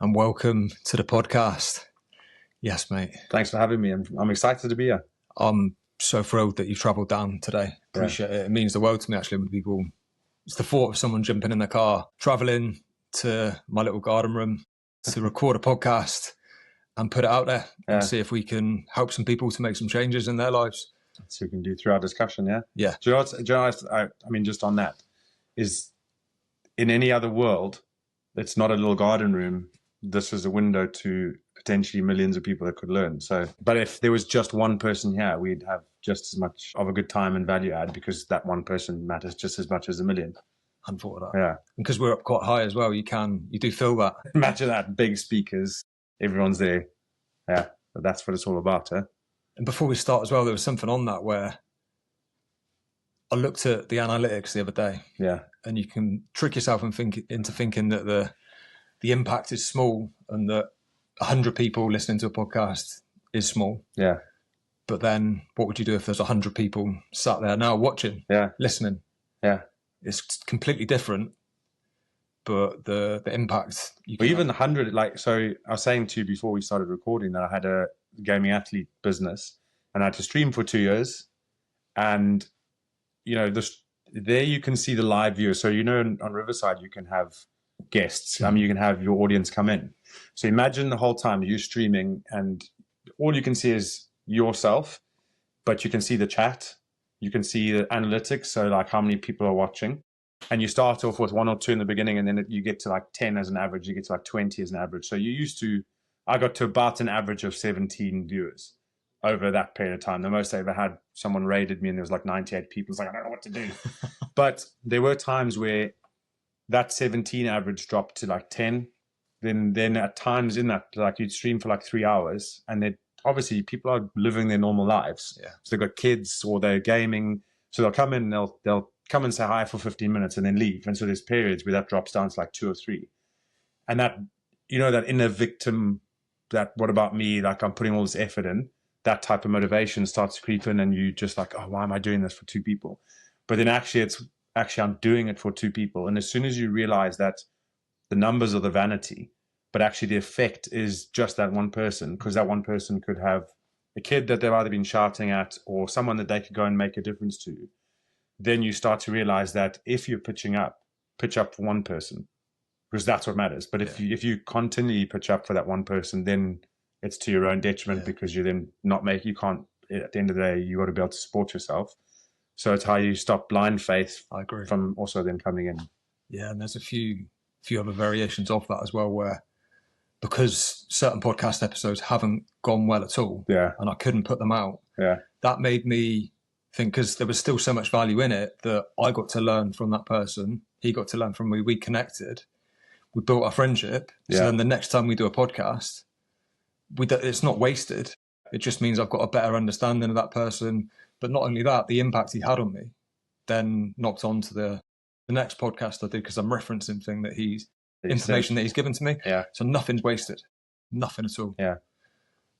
and welcome to the podcast. Yes, mate. Thanks for having me. I'm excited to be here. I'm so thrilled that you've travelled down today. Appreciate it. It means the world to me, actually, when people... It's the thought of someone jumping in the car, travelling to my little garden room to record a podcast and put it out there and see if we can help some people to make some changes in their lives. So we can do through our discussion, yeah? Yeah. Do you know what I mean, just on that, is in any other world, it's not a little garden room. This is a window to potentially millions of people that could learn. So, but if there was just one person here, we'd have just as much of a good time and value add, because that one person matters just as much as a million. I thought of that. Yeah. And because we're up quite high as well, you do feel that. Imagine that, big speakers, everyone's there. Yeah, but that's what it's all about, huh? And before we start as well, there was something on that where I looked at the analytics the other day. Yeah. And you can trick yourself into thinking that the impact is small and that 100 people listening to a podcast is small. Yeah. But then what would you do if there's 100 people sat there now watching, listening? Yeah. It's completely different, but the impact... Even 100, so I was saying to you before we started recording that I had a gaming athlete business and I had to stream for 2 years. And, there you can see the live viewer. So, on Riverside, you can have guests. I mean, you can have your audience come in. So imagine the whole time you're streaming and all you can see is yourself, but you can see the chat. You can see the analytics. So like how many people are watching, and you start off with 1 or 2 in the beginning, and then you get to like 10 as an average. You get to like 20 as an average. So I got to about an average of 17 viewers over that period of time. The most I ever had, someone raided me and there was like 98 people. It's like, I don't know what to do. But there were times where that 17 average dropped to like 10. Then at times in that, like you'd stream for like 3 hours, and then obviously people are living their normal lives. Yeah. So they've got kids or they're gaming. So they'll come in and they'll come and say hi for 15 minutes and then leave. And so there's periods where that drops down to like 2 or 3. And that, that inner victim, that what about me? Like I'm putting all this effort in, that type of motivation starts to creep in, and you just like, oh, why am I doing this for 2 people? But then actually I'm doing it for 2 people. And as soon as you realize that the numbers are the vanity, but actually the effect is just that one person, because that one person could have a kid that they've either been shouting at or someone that they could go and make a difference to, then you start to realize that if you're pitch up for one person, because that's what matters. But if you continually pitch up for that one person, then it's to your own detriment, because you then you can't, at the end of the day, you got to be able to support yourself. So it's how you stop blind faith from also then coming in. Yeah, and there's a few other variations of that as well, where because certain podcast episodes haven't gone well at all, and I couldn't put them out, that made me think, because there was still so much value in it, that I got to learn from that person, he got to learn from me, we connected, we built our friendship. So then the next time we do a podcast, it's not wasted. It just means I've got a better understanding of that person. But not only that, the impact he had on me then knocked on to the next podcast I did, because I'm referencing information that he's given to me. Yeah. So nothing's wasted. Nothing at all. Yeah.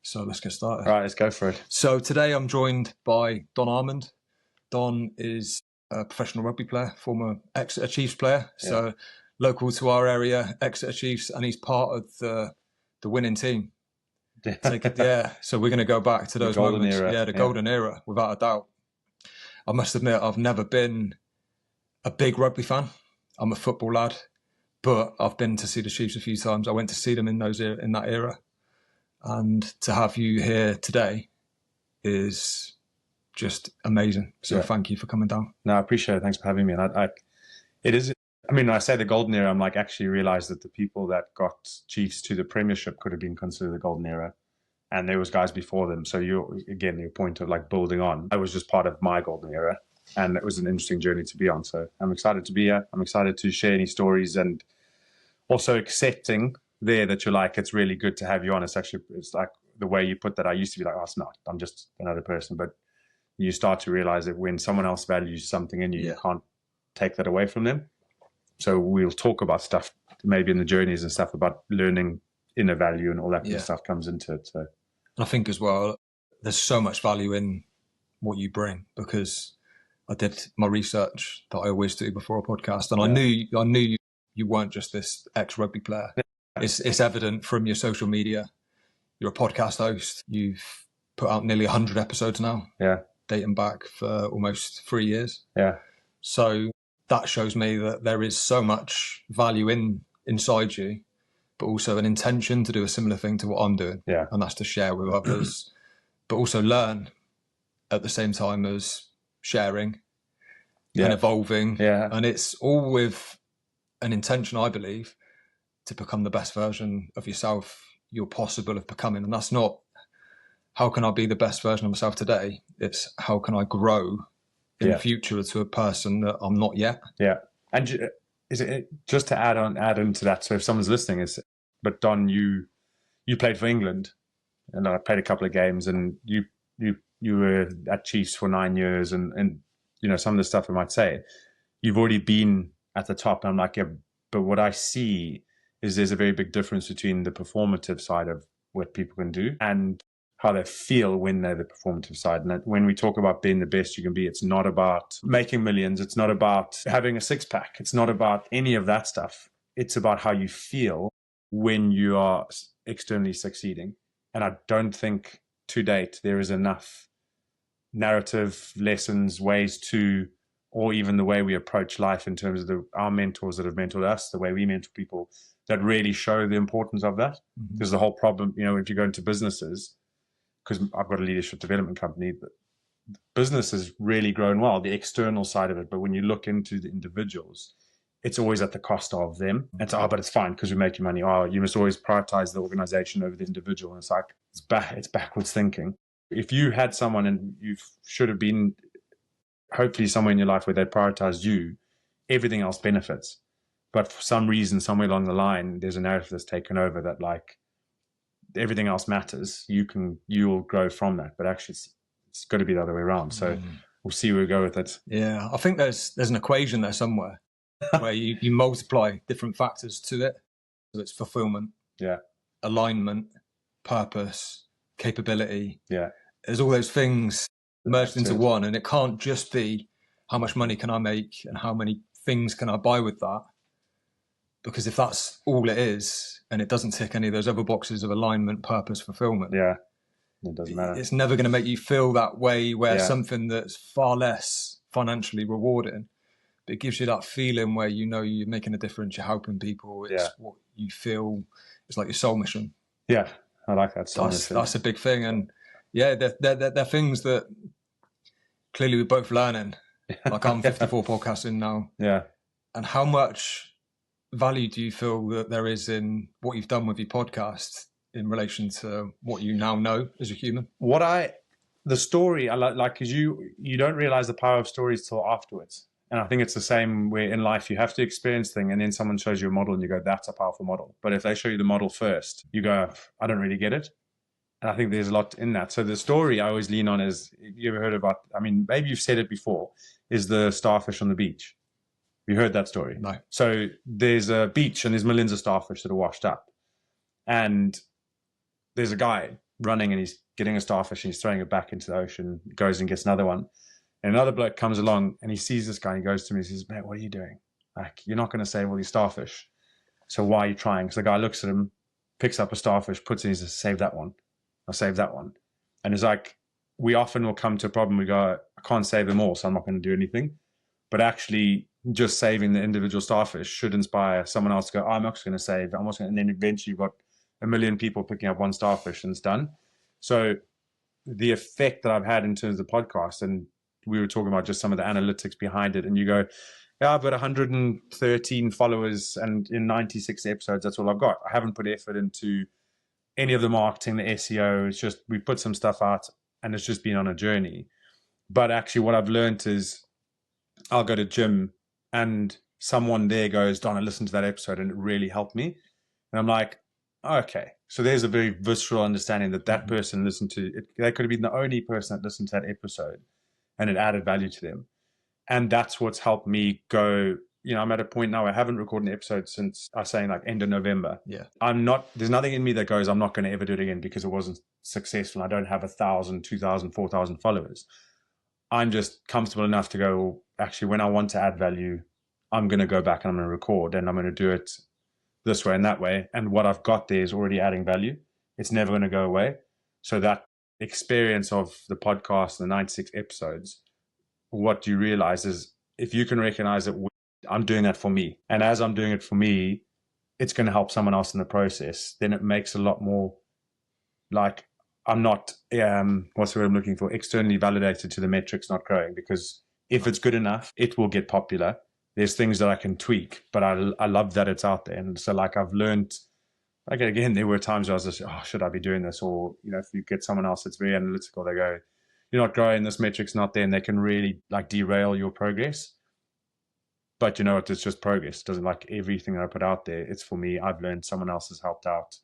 So let's get started. All right, let's go for it. So today I'm joined by Don Armand. Don is a professional rugby player, former Exeter Chiefs player. Yeah. So local to our area, Exeter Chiefs, and he's part of the winning team. So we're going to go back to those moments. The golden era, without a doubt. I must admit, I've never been a big rugby fan. I'm a football lad, but I've been to see the Chiefs a few times. I went to see them in that era, and to have you here today is just amazing. So thank you for coming down. No, I appreciate it. Thanks for having me. And it is. I mean, when I say the golden era, I'm like actually realized that the people that got Chiefs to the Premiership could have been considered the golden era. And there was guys before them. So your point of like building on, I was just part of my golden era. And it was an interesting journey to be on. So I'm excited to be here. I'm excited to share any stories, and also accepting that you're like, it's really good to have you on. It's like the way you put that. I used to be like, oh, it's not, I'm just another person. But you start to realize that when someone else values something in you, you can't take that away from them. So we'll talk about stuff maybe in the journeys and stuff about learning inner value and all that kind of stuff comes into it. So, and I think as well, there's so much value in what you bring, because I did my research that I always do before a podcast, and I knew you weren't just this ex-rugby player. It's evident from your social media. You're a podcast host. You've put out nearly 100 episodes now. Yeah. Dating back for almost 3 years. Yeah. So that shows me that there is so much value inside you, but also an intention to do a similar thing to what I'm doing. Yeah. And that's to share with others, but also learn at the same time as sharing and evolving. Yeah. And it's all with an intention, I believe, to become the best version of yourself you're possible of becoming. And that's not, how can I be the best version of myself today? It's how can I grow in the future to a person that I'm not yet. Yeah. And is it just to add into that? So if someone's listening, but Don, you played for England, and I played a couple of games, and you were at Chiefs for 9 years, and you know, some of the stuff I might say, you've already been at the top. And I'm like, yeah, but what I see is there's a very big difference between the performative side of what people can do and how they feel when they're the performative side. And when we talk about being the best you can be, it's not about making millions. It's not about having a six pack. It's not about any of that stuff. It's about how you feel when you are externally succeeding. And I don't think to date there is enough narrative, lessons, ways to, or even the way we approach life in terms of our mentors that have mentored us, the way we mentor people, that really show the importance of that. Because the whole problem, you know, if you go into businesses, because I've got a leadership development company, but business has really grown well, the external side of it. But when you look into the individuals, it's always at the cost of them. And so, but it's fine because we're making money. Oh, you must always prioritize the organization over the individual. And it's like, it's backwards thinking. If you had someone, and you should have been hopefully somewhere in your life where they prioritized you, everything else benefits. But for some reason, somewhere along the line, there's a narrative that's taken over that like everything else matters. You'll grow from that. But actually, it's got to be the other way around. So we'll see where we go with it. Yeah, I think there's an equation there somewhere where you multiply different factors to it. So it's fulfillment, alignment, purpose, capability. Yeah. There's all those things merged into one, and it can't just be how much money can I make and how many things can I buy with that. Because if that's all it is, and it doesn't tick any of those other boxes of alignment, purpose, fulfillment, it doesn't matter. It's never going to make you feel that way where something that's far less financially rewarding, but it gives you that feeling where you know you're making a difference, you're helping people. It's what you feel. It's like your soul mission. Yeah, I like that soul mission. That's a big thing. And yeah, they're things that clearly we're both learning. Like I'm 54 podcasting now. Yeah. And how much value do you feel that there is in what you've done with your podcast in relation to what you now know as a human? The story I like is you don't realize the power of stories till afterwards. And I think it's the same way in life. You have to experience things, and then someone shows you a model and you go, that's a powerful model. But if they show you the model first, you go, I don't really get it. And I think there's a lot in that. So the story I always lean on is, you ever heard about, I mean, maybe you've said it before, is the starfish on the beach. You heard that story? No. So there's a beach and there's millions of starfish that are washed up. And there's a guy running and he's getting a starfish and he's throwing it back into the ocean, goes and gets another one. And another bloke comes along and he sees this guy and he goes to me and says, mate, what are you doing? Like, you're not going to save all these starfish. So why are you trying? So the guy looks at him, picks up a starfish, puts it in, he says, save that one. I'll save that one. And it's like, we often will come to a problem. We go, I can't save them all, so I'm not going to do anything. But actually, just saving the individual starfish should inspire someone else to go, oh, I'm not going to save. And then eventually you've got 1 million people picking up one starfish and it's done. So the effect that I've had in terms of the podcast, and we were talking about just some of the analytics behind it, and you go, yeah, I've got 113 followers and in 96 episodes, that's all I've got. I haven't put effort into any of the marketing, the SEO. It's just, we put some stuff out and it's just been on a journey. But actually what I've learned is I'll go to gym and someone there goes, Don, I listened to that episode and it really helped me. And I'm like, okay. So there's a very visceral understanding that person listened to it. They could have been the only person that listened to that episode and it added value to them. And that's what's helped me go, you know, I'm at a point now, I haven't recorded an episode since I was saying like end of November. Yeah. There's nothing in me that goes, I'm not going to ever do it again because it wasn't successful. I don't have 1,000, 2,000, 4,000 followers. I'm just comfortable enough to go, actually, when I want to add value, I'm going to go back and I'm going to record and I'm going to do it this way and that way, and what I've got there is already adding value. It's never going to go away. So that experience of the podcast, the 96 episodes, what you realize is if you can recognize that I'm doing that for me, and as I'm doing it for me, it's going to help someone else in the process, then it makes a lot more like I'm not, what's the word I'm looking for, externally validated to the metrics not growing, because if it's good enough, it will get popular. There's things that I can tweak, but I love that it's out there. And so like I've learned, like again, there were times where I was just, oh, should I be doing this? Or, you know, if you get someone else that's very analytical, they go, you're not growing, this metric's not there, and they can really like derail your progress. But you know what, it's just progress. It doesn't, like everything that I put out there, it's for me. I've learned, someone else has helped out.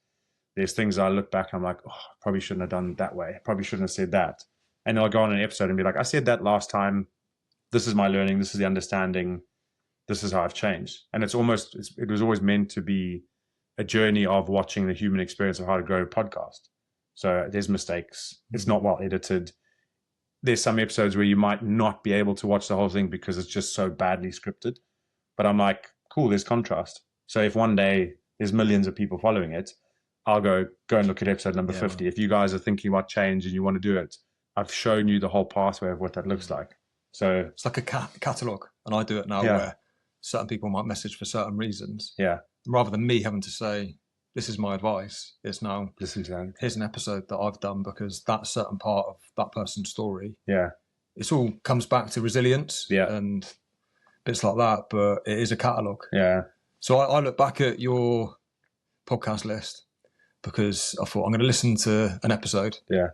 There's things I look back, I'm like, oh, probably shouldn't have done it that way. Probably shouldn't have said that. And I'll go on an episode and be like, I said that last time. This is my learning. This is the understanding. This is how I've changed. And it was always meant to be a journey of watching the human experience of how to grow a podcast. So there's mistakes. It's not well edited. There's some episodes where you might not be able to watch the whole thing because it's just so badly scripted. But I'm like, cool, there's contrast. So if one day there's millions of people following it, I'll go and look at episode number 50. If you guys are thinking about change and you want to do it, I've shown you the whole pathway of what that looks like. So it's like a catalog, and I do it now where certain people might message for certain reasons. Yeah. Rather than me having to say, this is my advice, it's now, listen to that. Here's an episode that I've done because that certain part of that person's story. Yeah. It's all comes back to resilience and bits like that, but it is a catalog. Yeah. So I look back at your podcast list because I thought I'm going to listen to an episode. Yeah.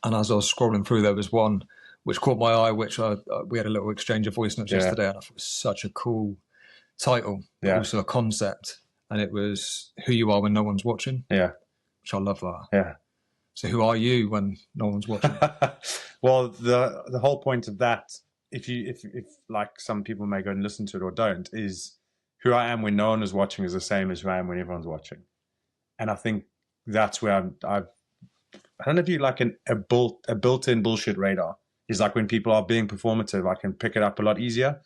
And as I was scrolling through, there was one which caught my eye, which we had a little exchange of voice notes yesterday, and I thought it was such a cool title, but also a concept. And it was Who You Are When No One's Watching. Yeah. Which I love that. Yeah. So who are you when no one's watching? Well, the whole point of that, if like some people may go and listen to it or don't, is who I am when no one is watching is the same as who I am when everyone's watching. And I think that's where I don't know if you like a built-in bullshit radar. Is like when people are being performative, I can pick it up a lot easier.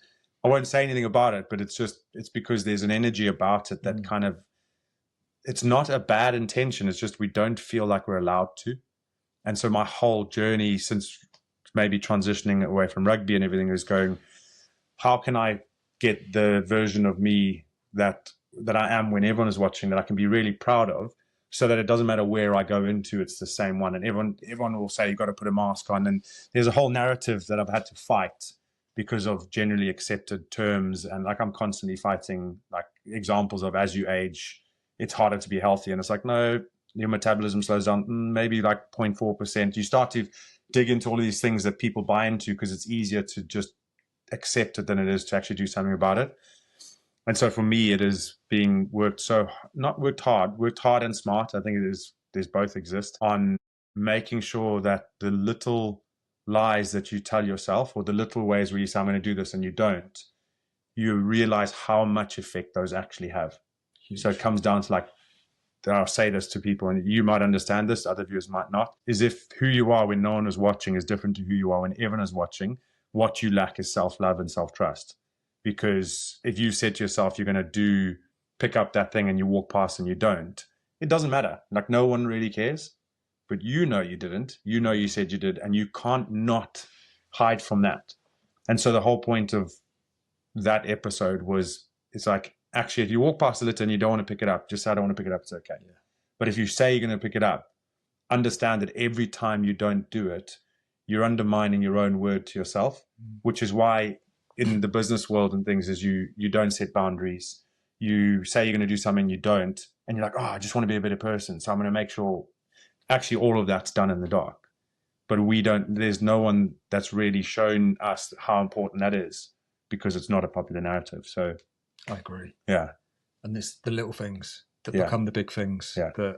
I won't say anything about it, but it's because there's an energy about it that kind of, it's not a bad intention. It's just we don't feel like we're allowed to. And so my whole journey since maybe transitioning away from rugby and everything is going, how can I get the version of me that I am when everyone is watching, that I can be really proud of, so that it doesn't matter where I go into, it's the same one. And everyone will say, you've got to put a mask on. And there's a whole narrative that I've had to fight because of generally accepted terms. And like, I'm constantly fighting like examples of, as you age, it's harder to be healthy. And it's like, no, your metabolism slows down, maybe like 0.4%. You start to dig into all of these things that people buy into because it's easier to just accept it than it is to actually do something about it. And so for me, it is being worked hard and smart. I think there's both exist on making sure that the little lies that you tell yourself, or the little ways where you say, I'm going to do this and you don't, you realize how much effect those actually have. Huge. So it comes down to like, I'll say this to people and you might understand this, other viewers might not, is if who you are when no one is watching is different to who you are when everyone is watching, what you lack is self-love and self-trust. Because if you said to yourself, you're going to pick up that thing and you walk past and you don't, it doesn't matter. Like no one really cares, but you know you didn't. You know you said you did, and you can't not hide from that. And so the whole point of that episode was, it's like, actually, if you walk past the litter and you don't want to pick it up, just say, I don't want to pick it up, it's okay. Yeah. But if you say you're going to pick it up, understand that every time you don't do it, you're undermining your own word to yourself, which is why in the business world and things is you don't set boundaries. You say you're going to do something, you don't, and you're like, oh, I just want to be a better person, so I'm going to make sure. Actually, all of that's done in the dark. But there's no one that's really shown us how important that is, because it's not a popular narrative. So I agree. Yeah. And it's the little things that become the big things that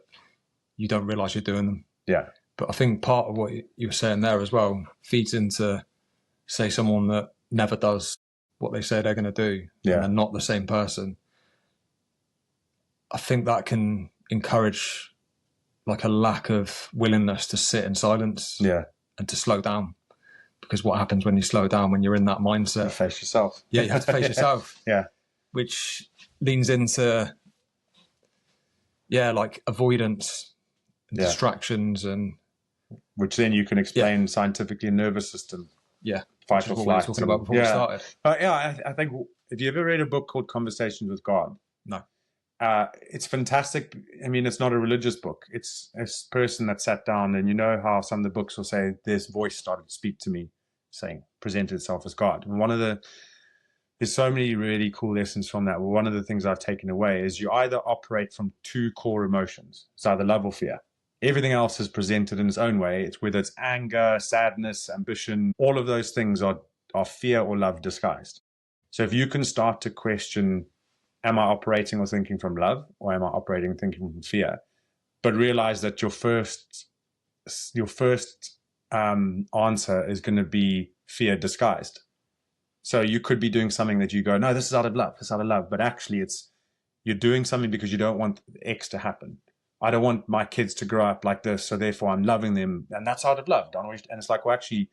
you don't realize you're doing them. Yeah. But I think part of what you were saying there as well feeds into, say, someone that never does what they say they're going to do, and they're not the same person. I think that can encourage like a lack of willingness to sit in silence and to slow down. Because what happens when you slow down, when you're in that mindset? You face yourself. Yeah, you have to face yourself. Yeah. Which leans into like avoidance, and distractions, and which then you can explain scientifically in nervous system. Fight or flight. What we were talking about before we started. I think, have you ever read a book called Conversations with God? No. It's fantastic. I mean, it's not a religious book. It's a person that sat down, and you know how some of the books will say, this voice started to speak to me, presented itself as God. And there's so many really cool lessons from that. Well, one of the things I've taken away is you either operate from two core emotions. It's either love or fear. Everything else is presented in its own way. It's whether it's anger, sadness, ambition, all of those things are fear or love disguised. So if you can start to question, am I operating or thinking from love, or am I operating and thinking from fear? But realize that your first answer is going to be fear disguised. So you could be doing something that you go, no, this is out of love, this is out of love. But actually you're doing something because you don't want X to happen. I don't want my kids to grow up like this, so therefore I'm loving them. And that's out of love. And it's like, well, actually,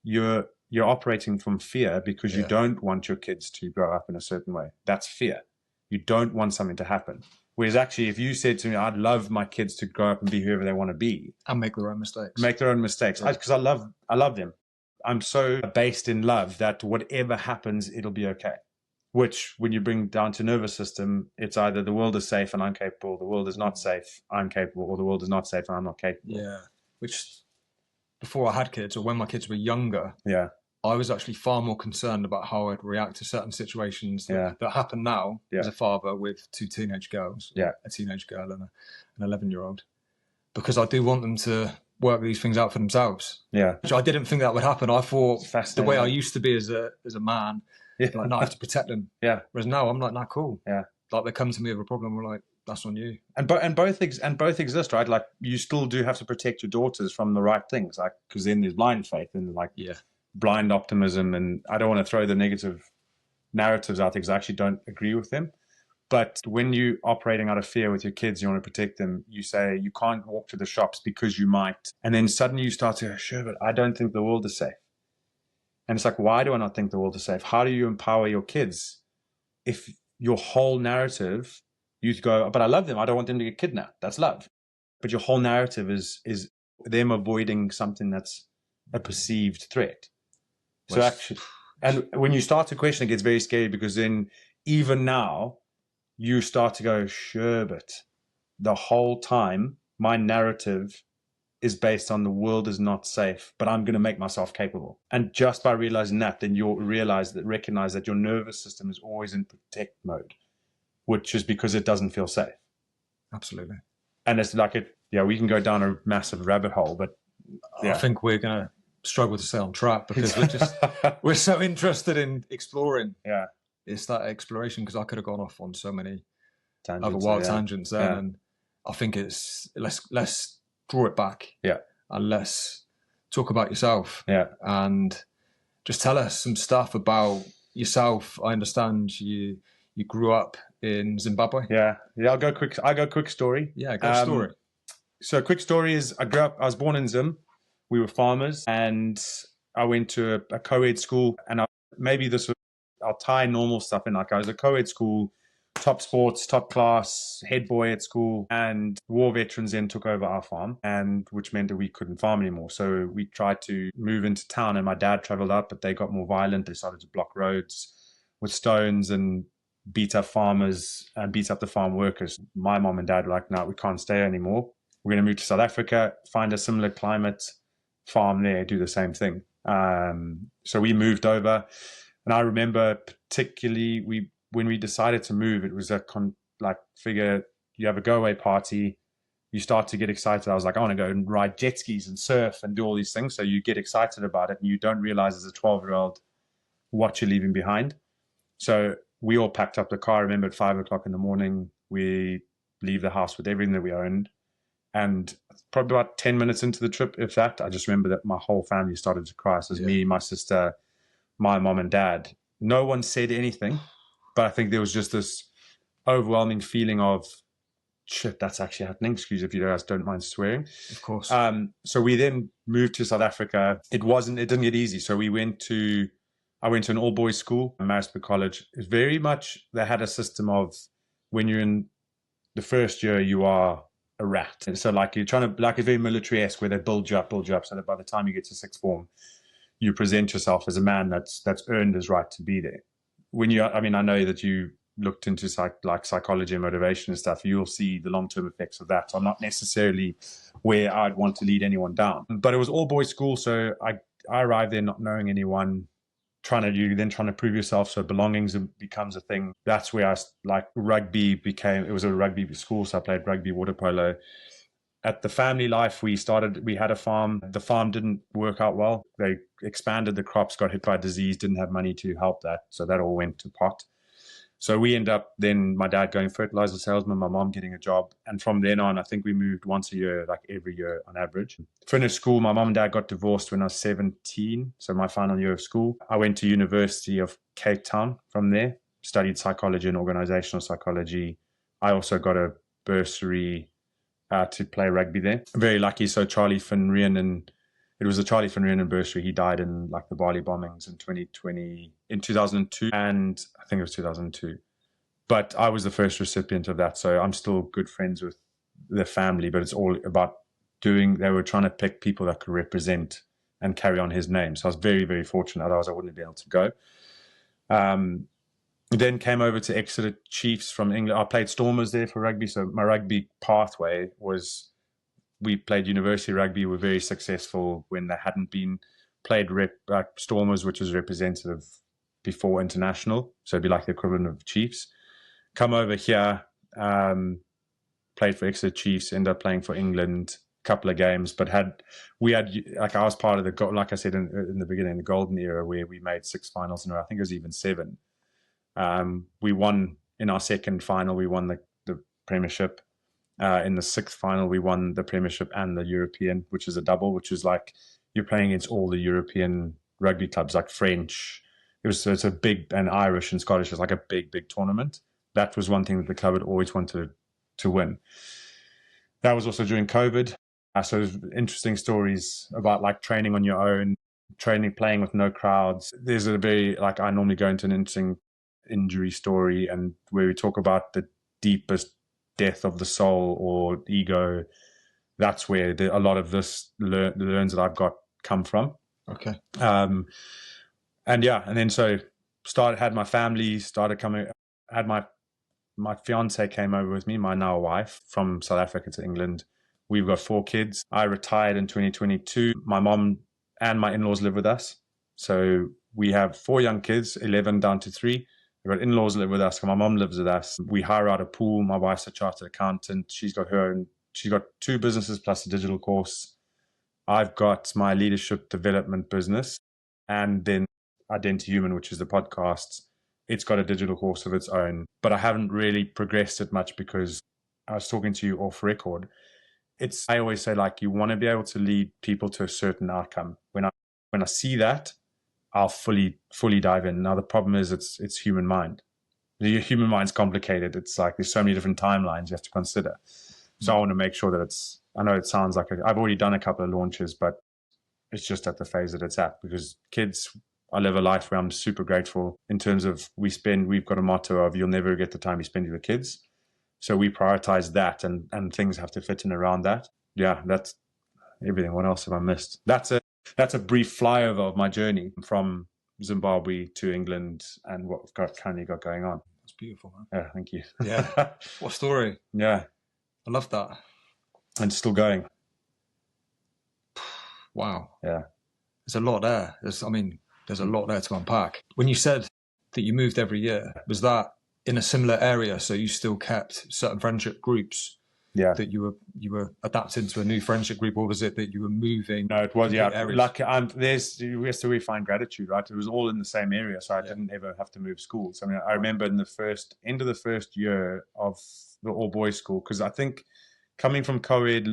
you're operating from fear because you don't want your kids to grow up in a certain way. That's fear. You don't want something to happen. Whereas actually, if you said to me, I'd love my kids to grow up and be whoever they want to be. And make their own mistakes. Because I love them. I'm so based in love that whatever happens, it'll be okay. Which, when you bring down to nervous system, it's either the world is safe and I'm capable, the world is not safe, I'm capable, or the world is not safe and I'm not capable. Yeah. Which, before I had kids, or when my kids were younger, I was actually far more concerned about how I'd react to certain situations that happen now as a father with two teenage girls, a teenage girl and an 11-year-old, because I do want them to work these things out for themselves. Which I didn't think that would happen. I thought the way I used to be as a man, like, no, I have to protect them. Whereas now I'm like, nah, cool. Like, they come to me with a problem, we're like, that's on you. And both exist, right? Like, you still do have to protect your daughters from the right things, like, because then there's blind faith and blind optimism, and I don't want to throw the negative narratives out there because I actually don't agree with them. But when you're operating out of fear with your kids, you want to protect them, you say you can't walk to the shops because you might. And then suddenly you start to go, sure, but I don't think the world is safe. And it's like, why do I not think the world is safe? How do you empower your kids if your whole narrative, you go, but I love them, I don't want them to get kidnapped. That's love. But your whole narrative is them avoiding something that's a perceived threat. So actually, and when you start to question, it gets very scary, because then even now you start to go, sure, but the whole time my narrative is based on the world is not safe, but I'm going to make myself capable. And just by realizing that, then you'll recognize that your nervous system is always in protect mode, which is because it doesn't feel safe. Absolutely. And it's like we can go down a massive rabbit hole, but I think we're going to struggle to stay on track because we're so interested in exploring. It's that exploration, because I could have gone off on so many other wild tangents there, and I think it's let's draw it back, and let's talk about yourself, and just tell us some stuff about yourself. I understand you grew up in Zimbabwe. I'll go quick story. Story. So quick story is I was born in Zim. We were farmers, and I went to a co-ed school, and I'll tie normal stuff in. Like, I was a co-ed school, top sports, top class, head boy at school, and war veterans then took over our farm, and which meant that we couldn't farm anymore. So we tried to move into town, and my dad traveled up, but they got more violent. They started to block roads with stones and beat up farmers and beat up the farm workers. My mom and dad were like, no, we can't stay anymore. We're going to move to South Africa, find a similar climate, farm there, do the same thing. So we moved over, and I remember particularly when we decided to move, it was figure you have a go away party, you start to get excited. I was like, I want to go and ride jet skis and surf and do all these things. So you get excited about it, and you don't realize as a 12-year-old what you're leaving behind. So we all packed up the car. I remember at 5 o'clock in the morning, we leave the house with everything that we owned. And probably about 10 minutes into the trip, if that, I just remember that my whole family started to cry. So it was me, my sister, my mom and dad. No one said anything, but I think there was just this overwhelming feeling of, shit, that's actually happening. Excuse if you guys don't mind swearing. Of course. So we then moved to South Africa. It didn't get easy. So I went to an all-boys school, Maritzburg College. It was very much, they had a system of when you're in the first year you are a rat. And so like you're trying to, like it's very military-esque where they build you up, so that by the time you get to sixth form, you present yourself as a man that's earned his right to be there. When you, I mean, I know that you looked into psychology and motivation and stuff, you'll see the long-term effects of that are not necessarily where I'd want to lead anyone down. But it was all boys school, so I arrived there not knowing anyone, trying to prove yourself, so belongings becomes a thing. That's where I like rugby became. It was a rugby school, so I played rugby, water polo. At the family life, we had a farm. The farm didn't work out well. They expanded the crops, got hit by disease, didn't have money to help that, so that all went to pot. So we end up then my dad going fertilizer salesman, my mom getting a job. And from then on, I think we moved once a year, like every year on average. Finished school. My mom and dad got divorced when I was 17. So my final year of school, I went to University of Cape Town from there, studied psychology and organizational psychology. I also got a bursary to play rugby there. Very lucky. So Charlie Van Rieenen, it was a Charlie Van Rieenen bursary. He died in like the Bali bombings in 2002. And I think it was 2002. But I was the first recipient of that. So I'm still good friends with the family, but it's all about they were trying to pick people that could represent and carry on his name. So I was very, very fortunate. Otherwise I wouldn't be able to go. Then came over to Exeter Chiefs from England. I played Stormers there for rugby. So my rugby pathway was, we played university rugby. We were very successful when they hadn't been played Stormers, which was representative before international. So it'd be like the equivalent of Chiefs. Come over here, played for Exeter Chiefs, ended up playing for England, a couple of games, but I was part of the, like I said in the beginning, the golden era where we made 6 finals in a row. I think it was even 7. We won in our second final, we won the Premiership. In the 6th final, we won the Premiership and the European, which is a double, which is like you're playing against all the European rugby clubs, like French. It's a big, and Irish and Scottish. It's like a big, big tournament. That was one thing that the club had always wanted to win. That was also during COVID. So there's interesting stories about like training on your own, playing with no crowds. There's a very, like I normally go into an interesting injury story and where we talk about the deepest death of the soul or ego. That's where a lot of the learns that I've got come from. Okay. And then so had my family, had my fiance came over with me, my now wife, from South Africa to England. We've got 4 kids. I retired in 2022. My mom and my in-laws live with us. So we have 4 young kids, 11 down to 3. We've got in-laws live with us. My mom lives with us. We hire out a pool. My wife's a chartered accountant. She's got 2 businesses plus a digital course. I've got my leadership development business, and then Identity Human, which is the podcast. It's got a digital course of its own, but I haven't really progressed it much because I was talking to you off record. I always say, like, you want to be able to lead people to a certain outcome. When I see that, I'll fully dive in. Now the problem is it's human mind. The human mind's complicated. It's like there's so many different timelines you have to consider. So I want to make sure that I know it sounds like I've already done a couple of launches, but it's just at the phase that it's at, because kids, I live a life where I'm super grateful in terms of we've got a motto of you'll never get the time you spend with your kids. So we prioritize that and things have to fit in around that. Yeah, that's everything. What else have I missed? That's a brief flyover of my journey from Zimbabwe to England and what we've currently got going on. That's beautiful, man. Yeah, thank you. Yeah. What a story. Yeah. I love that. And still going. Wow. Yeah. There's a lot there. There's a lot there to unpack. When you said that you moved every year, was that in a similar area? So you still kept certain friendship groups? Yeah. That you were adapting to a new friendship group, or was it that you were moving? No, it was, yeah. Like we have to really find gratitude, right? It was all in the same area, so I didn't ever have to move schools. I mean, I remember in the end of the first year of the all boys school, because I think coming from co-ed,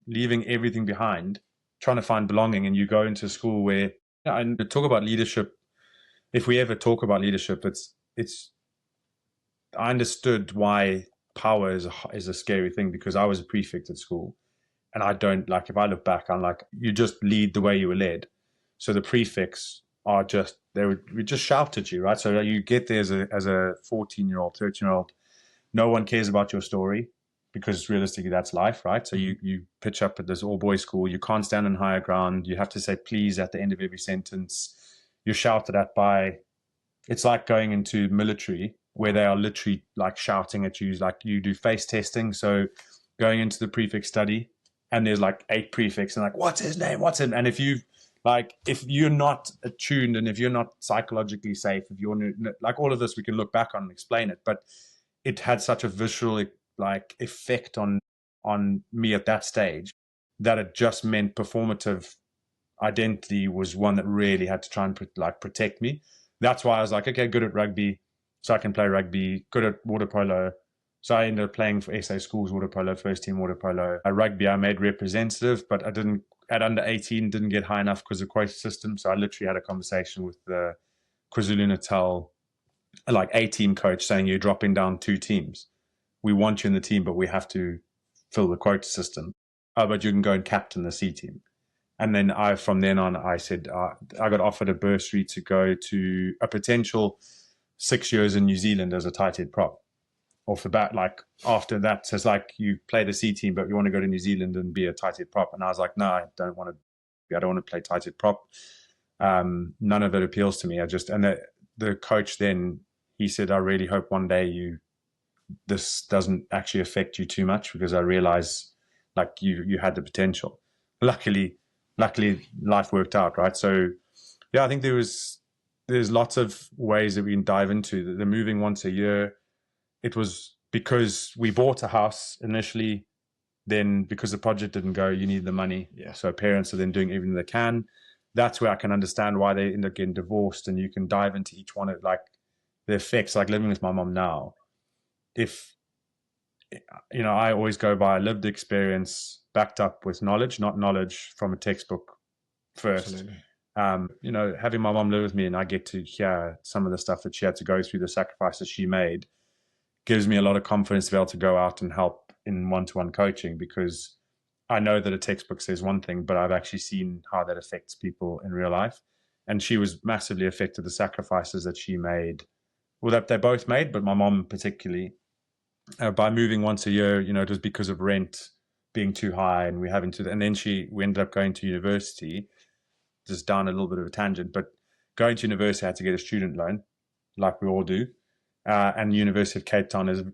leaving everything behind, trying to find belonging, and you go into school where, and talk about leadership. If we ever talk about leadership, I understood why power is a scary thing, because I was a prefect at school, and I don't like, if I look back, I'm like, you just lead the way you were led. So the prefects are we just shout at you, right? So you get there as a 14-year-old, 13-year-old, no one cares about your story, because realistically that's life, right? So you pitch up at this all-boys school, you can't stand on higher ground, you have to say please at the end of every sentence, you're shouted at by, it's like going into military where they are literally like shouting at you, like you do face testing. So going into the prefix study and there's like 8 prefix and like, what's his name? What's him? And if you're not attuned and if you're not psychologically safe, if you're like all of this, we can look back on and explain it, but it had such a visual like effect on me at that stage that it just meant performative identity was one that really had to try and protect me. That's why I was like, okay, good at rugby, so I can play rugby, good at water polo. So I ended up playing for SA Schools water polo, first team water polo. At rugby, I made representative, but I didn't, at under 18, didn't get high enough because of the quota system. So I literally had a conversation with the KwaZulu-Natal, like A-team coach saying, you're dropping down 2 teams. We want you in the team, but we have to fill the quota system. But you can go and captain the C team. And then from then on, I said, I got offered a bursary to go to a potential 6 years in New Zealand as a tight head prop. Off the bat, like after that, so it's like you play the C team, but you want to go to New Zealand and be a tight head prop. And I was like, no, I don't want to play tight head prop. None of it appeals to me. And the coach then, he said, I really hope one day this doesn't actually affect you too much, because I realize like you had the potential. Luckily life worked out, right? So yeah, I think there's lots of ways that we can dive into the moving once a year. It was because we bought a house initially, then because the project didn't go, you need the money. Yeah. So parents are then doing everything they can. That's where I can understand why they end up getting divorced, and you can dive into each one of like the effects, like living with my mom now. If, I always go by lived experience backed up with knowledge, not knowledge from a textbook first. Absolutely. Having my mom live with me and I get to hear some of the stuff that she had to go through, the sacrifices she made, gives me a lot of confidence to be able to go out and help in one-to-one coaching, because I know that a textbook says one thing, but I've actually seen how that affects people in real life. And she was massively affected, the sacrifices that she made, well, that they both made, but my mom particularly, by moving once a year. It was because of rent being too high, and and then we ended up going to university, just down a little bit of a tangent, but going to university, I had to get a student loan, like we all do. And University of Cape Town is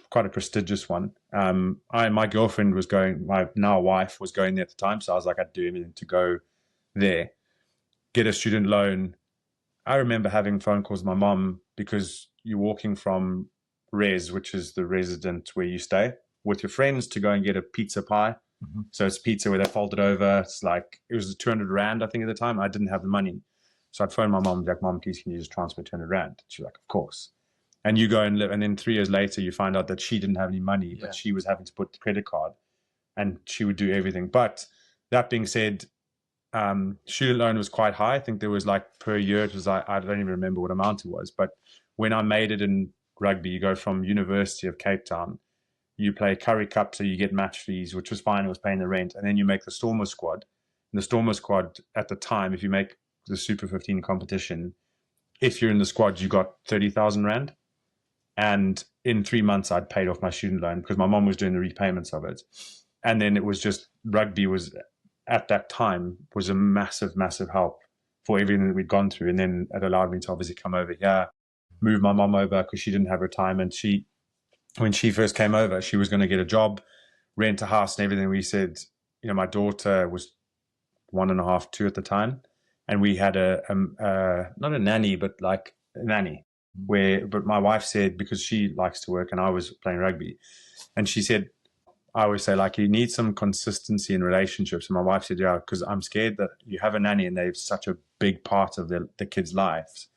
quite a prestigious one. My girlfriend was going, my now wife was going there at the time, so I was like, I'd do anything to go there, get a student loan. I remember having phone calls with my mom, because you're walking from res, which is the resident where you stay, with your friends to go and get a pizza pie. Mm-hmm. So it's pizza where they fold it over. It was 200 Rand, I think, at the time. I didn't have the money. So I'd phone my mom, like, Mom, please, can you just transfer 200 Rand? She's like, of course. And you go and live. And then 3 years later, you find out that she didn't have any money, but she was having to put the credit card, and she would do everything. But that being said, student loan was quite high. I think there was like per year, it was like, I don't even remember what amount it was. But when I made it in rugby, you go from University of Cape Town, you play Curry Cup, so you get match fees, which was fine. It was paying the rent. And then you make the Stormer squad. And the Stormer squad at the time, if you make the Super 15 competition, if you're in the squad, you got 30,000 Rand. And in 3 months, I'd paid off my student loan, because my mom was doing the repayments of it. And then it was just, rugby was, at that time, was a massive, massive help for everything that we'd gone through. And then it allowed me to obviously come over here, move my mom over, because she didn't have retirement. When she first came over, she was going to get a job, rent a house and everything. We said, my daughter was 1.5, 2 at the time. And we had not a nanny, but like a nanny. But my wife said, because she likes to work and I was playing rugby, and she said, I always say, like, you need some consistency in relationships. And my wife said, yeah, because I'm scared that you have a nanny and they're such a big part of the kids' lives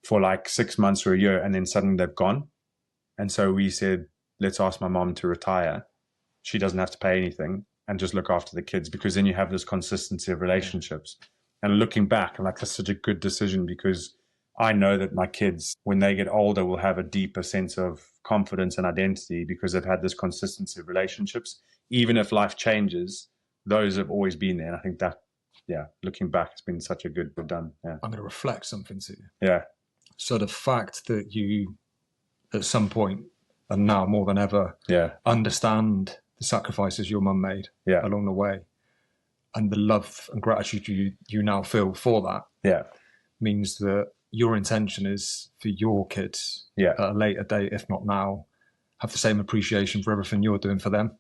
for like 6 months or a year, and then suddenly they've gone. And so we said, let's ask my mom to retire. She doesn't have to pay anything and just look after the kids, because then you have this consistency of relationships. And looking back, I'm like, that's such a good decision, because I know that my kids, when they get older, will have a deeper sense of confidence and identity, because they've had this consistency of relationships. Even if life changes, those have always been there. And I think that, looking back, it's been such a good done. Yeah. I'm going to reflect something to you. Yeah. So the fact that you, at some point, and now more than ever, Yeah. understand the sacrifices your mum made Yeah. along the way, and the love and gratitude you now feel for that. Yeah. Means that your intention is for your kids Yeah. at a later date, if not now, have the same appreciation for everything you're doing for them.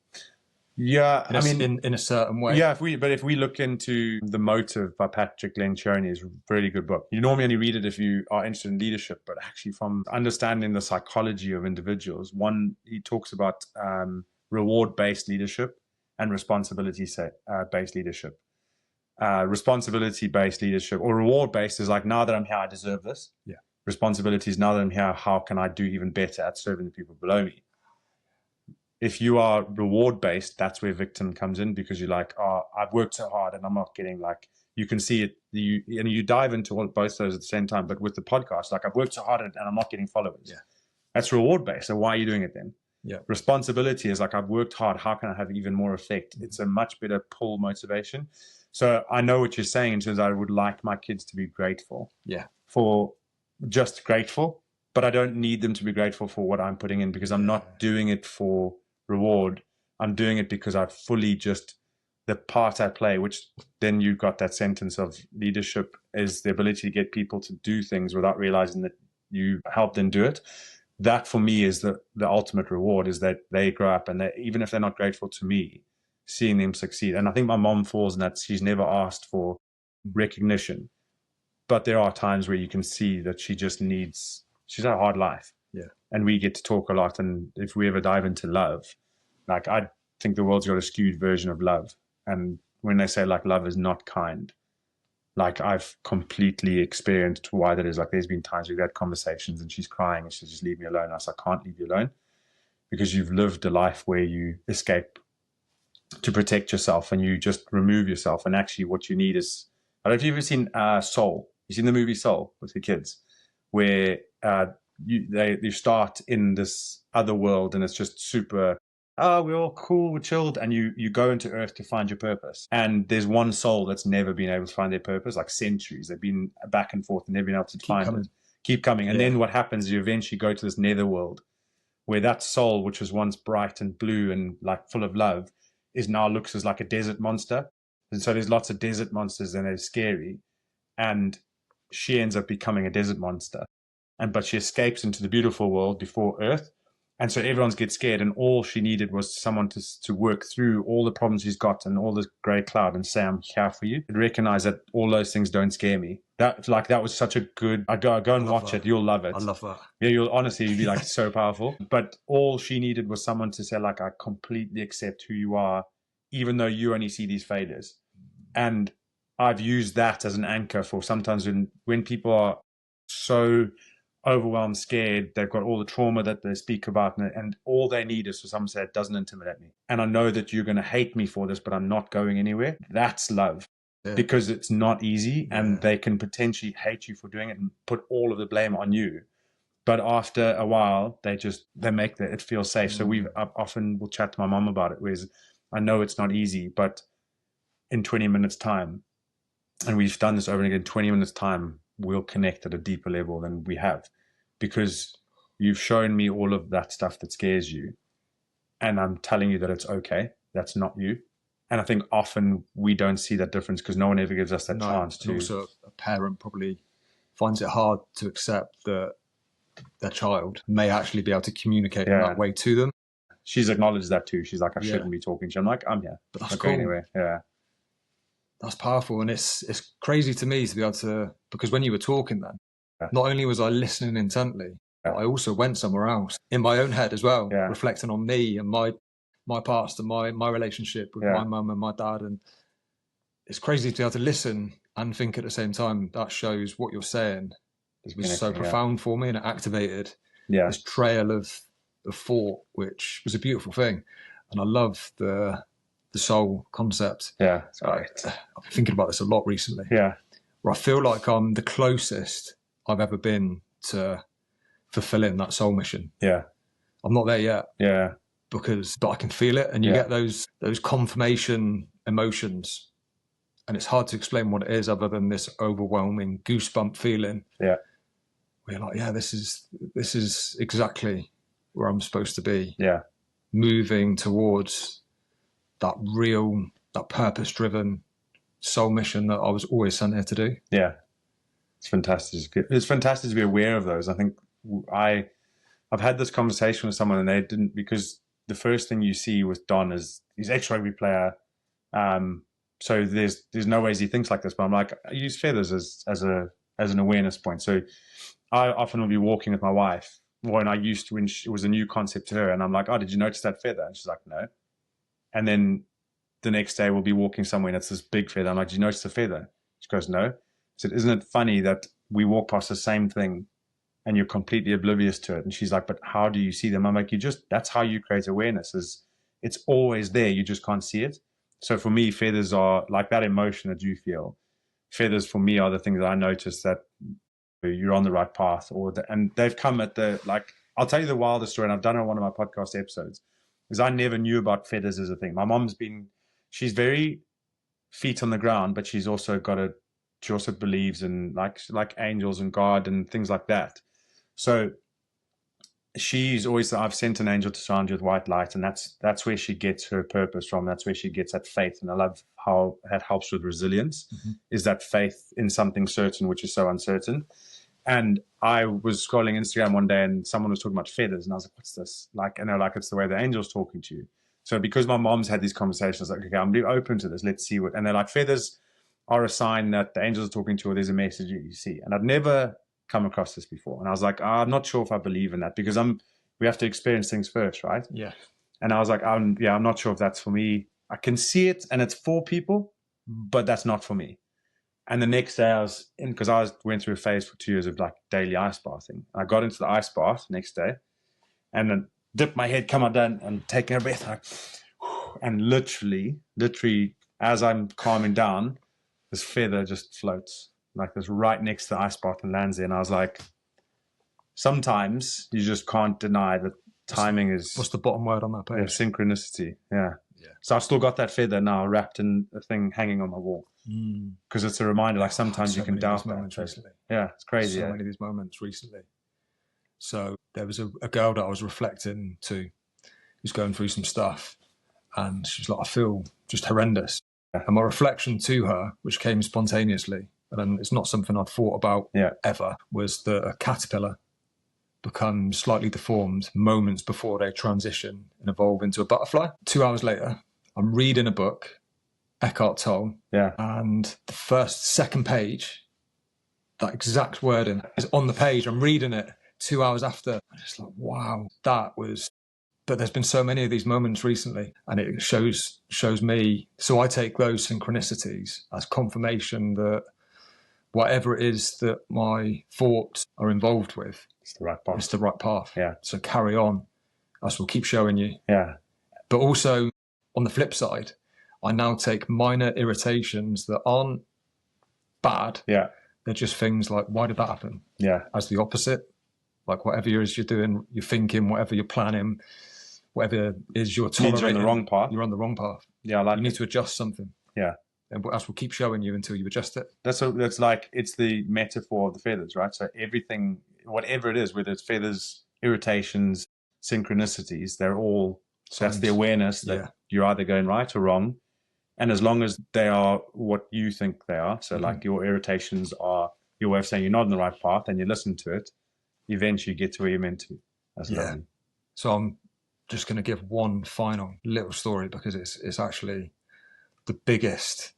Yeah, in a certain way. Yeah, if we look into The Motive by Patrick Lencioni, is a really good book. You normally only read it if you are interested in leadership, but actually from understanding the psychology of individuals, he talks about reward-based leadership and responsibility-based leadership. Responsibility-based leadership or reward-based is like, now that I'm here, I deserve this. Yeah. Responsibility is, now that I'm here, how can I do even better at serving the people below me? If you are reward-based, that's where victim comes in, because you're like, oh, I've worked so hard and I'm not getting, like, you can see it. You dive into both those at the same time. But with the podcast, like, I've worked so hard and I'm not getting followers. Yeah. That's reward-based. So why are you doing it then? Yeah. Responsibility is like, I've worked hard. How can I have even more effect? It's a much better pull motivation. So I know what you're saying in terms of I would like my kids to be grateful. Yeah. For just grateful, but I don't need them to be grateful for what I'm putting in, because I'm not doing it for reward. I'm doing it because I fully just the part I play, which then you've got that sentence of leadership is the ability to get people to do things without realizing that you help them do it. That for me is the ultimate reward, is that they grow up and even if they're not grateful to me, seeing them succeed. And I think my mom falls in that. She's never asked for recognition, but there are times where you can see that she's had a hard life. Yeah. And we get to talk a lot. And if we ever dive into love, like, I think the world's got a skewed version of love. And when they say, like, love is not kind, like, I've completely experienced why that is. Like, there's been times we've had conversations and she's crying and she's just, leave me alone. I said, I can't leave you alone, because you've lived a life where you escape to protect yourself and you just remove yourself. And actually what you need is, I don't know if you've ever seen Soul. You've seen the movie Soul with your kids, where you start in this other world and it's just super, we're all cool, we're chilled, and you go into Earth to find your purpose. And there's one soul that's never been able to find their purpose, like centuries. They've been back and forth and never been able to keep coming. And then what happens is you eventually go to this nether world where that soul, which was once bright and blue and like full of love, is now looks as like a desert monster. And so there's lots of desert monsters and they're scary. And she ends up becoming a desert monster. But she escapes into the beautiful world before Earth. And so everyone gets scared, and all she needed was someone to work through all the problems she's got and all this grey cloud and say, I'm here for you. And recognize that all those things don't scare me. That was such a good, go and watch it. You'll love it. I love that. Yeah, you'll be like, so powerful. But all she needed was someone to say, like, I completely accept who you are, even though you only see these failures. And I've used that as an anchor for sometimes when people are so overwhelmed, scared, they've got all the trauma that they speak about, and all they need is for someone to say, it doesn't intimidate me. And I know that you're going to hate me for this, but I'm not going anywhere. That's love. Yeah. Because it's not easy, and they can potentially hate you for doing it and put all of the blame on you. But after a while, they make it feel safe. So I often will chat to my mom about it, whereas I know it's not easy, but in 20 minutes time, and we've done this over and again, 20 minutes time, we'll connect at a deeper level than we have, because you've shown me all of that stuff that scares you, and I'm telling you that it's okay. That's not you. And I think often we don't see that difference because no one ever gives us that chance to. Also, a parent probably finds it hard to accept that their child may actually be able to communicate in that way to them. She's acknowledged that too. She's like, I shouldn't be talking to you. I'm like, I'm here. But that's cool. Anyway. Yeah. That's powerful. And it's crazy to me to be able to, because when you were talking then, not only was I listening intently, but I also went somewhere else in my own head as well, reflecting on me and my past and my relationship with my mum and my dad. And it's crazy to be able to listen and think at the same time. That shows what you're saying was so profound for me, and it activated this trail of thought, which was a beautiful thing. And I love the soul concept. Yeah, it's great. I've been thinking about this a lot recently. Yeah, where I feel like I'm the closest I've ever been to fulfilling that soul mission. Yeah, I'm not there yet. Yeah, but I can feel it, and you get those confirmation emotions, and it's hard to explain what it is other than this overwhelming goosebump feeling. Yeah, where you're like, this is exactly where I'm supposed to be. Yeah. Moving towards that real, that purpose-driven soul mission that I was always sent here to do. Yeah. It's fantastic. It's fantastic to be aware of those. I think I've had this conversation with someone and they didn't, because the first thing you see with Don is he's ex-rugby player. So there's no ways he thinks like this, but I'm like, I use feathers as an awareness point. So I often will be walking with my wife, when it was a new concept to her, and I'm like, oh, did you notice that feather? And she's like, no. And then the next day we'll be walking somewhere and it's this big feather. I'm like, did you notice the feather? She goes, no. I said, isn't it funny that we walk past the same thing and you're completely oblivious to it? And she's like, but how do you see them? I'm like, that's how you create awareness, is it's always there. You just can't see it. So for me, feathers are like that emotion that you feel. Feathers for me are the things that I notice that you're on the right path, and they've come at I'll tell you the wildest story, and I've done it on one of my podcast episodes, is I never knew about feathers as a thing. My mom's she's very feet on the ground, but she also believes in like angels and God and things like that. So she's always, I've sent an angel to surround you with white light, and that's where she gets her purpose from. That's where she gets that faith. And I love how that helps with resilience, is that faith in something certain, which is so uncertain. And I was scrolling Instagram one day and someone was talking about feathers, and I was like, what's this? And they're like, it's the way the angel's talking to you. So because my mom's had these conversations, like, okay, I'm really open to this. Let's see and they're like, feathers are a sign that the angels are talking to you, or there's a message you see. And I'd never come across this before. And I was like, I'm not sure if I believe in that, because we have to experience things first, right? Yeah. And I was like, I'm not sure if that's for me. I can see it and it's for people, but that's not for me. And the next day because I went through a phase for 2 years of like daily ice bathing. I got into the ice bath next day and then dipped my head, come down and taking a breath. And literally, as I'm calming down, this feather just floats like this right next to the ice bath and lands there. And I was like, sometimes you just can't deny that timing is... What's the bottom word on that page? Yeah, synchronicity. Yeah. So I've still got that feather now wrapped in a thing hanging on my wall. Because it's a reminder, like sometimes you can doubt that. Recently. Yeah, it's crazy. So many of these moments recently. So there was a girl that I was reflecting to, who's going through some stuff, and she was like, I feel just horrendous. Yeah. And my reflection to her, which came spontaneously, and it's not something I'd thought about ever, was that a caterpillar becomes slightly deformed moments before they transition and evolve into a butterfly. 2 hours later, I'm reading a book, Eckhart Tolle, and the second page, that exact wording is on the page. I'm reading it 2 hours after. I'm just like, wow, that was... But there's been so many of these moments recently, and it shows me. So I take those synchronicities as confirmation that whatever it is that my thoughts are involved with, it's the right path. It's the right path. Yeah. So carry on. Us will keep showing you. Yeah. But also, on the flip side, I now take minor irritations that aren't bad. Yeah. They're just things like, why did that happen? Yeah. As the opposite. Like whatever it is you're doing, you're thinking, whatever you're planning, whatever it is you're tolerating. You're on the wrong path. You're on the wrong path. Yeah, you need to adjust something. Yeah. And us will keep showing you until you adjust it. That's like, it's the metaphor of the feathers, right? So everything, whatever it is, whether it's feathers, irritations, synchronicities, they're all, that's the awareness that you're either going right or wrong. And as long as they are what you think they are, so like your irritations are your way of saying you're not on the right path, and you listen to it, eventually you get to where you're meant to. That's lovely. So I'm just going to give one final little story, because it's actually the biggest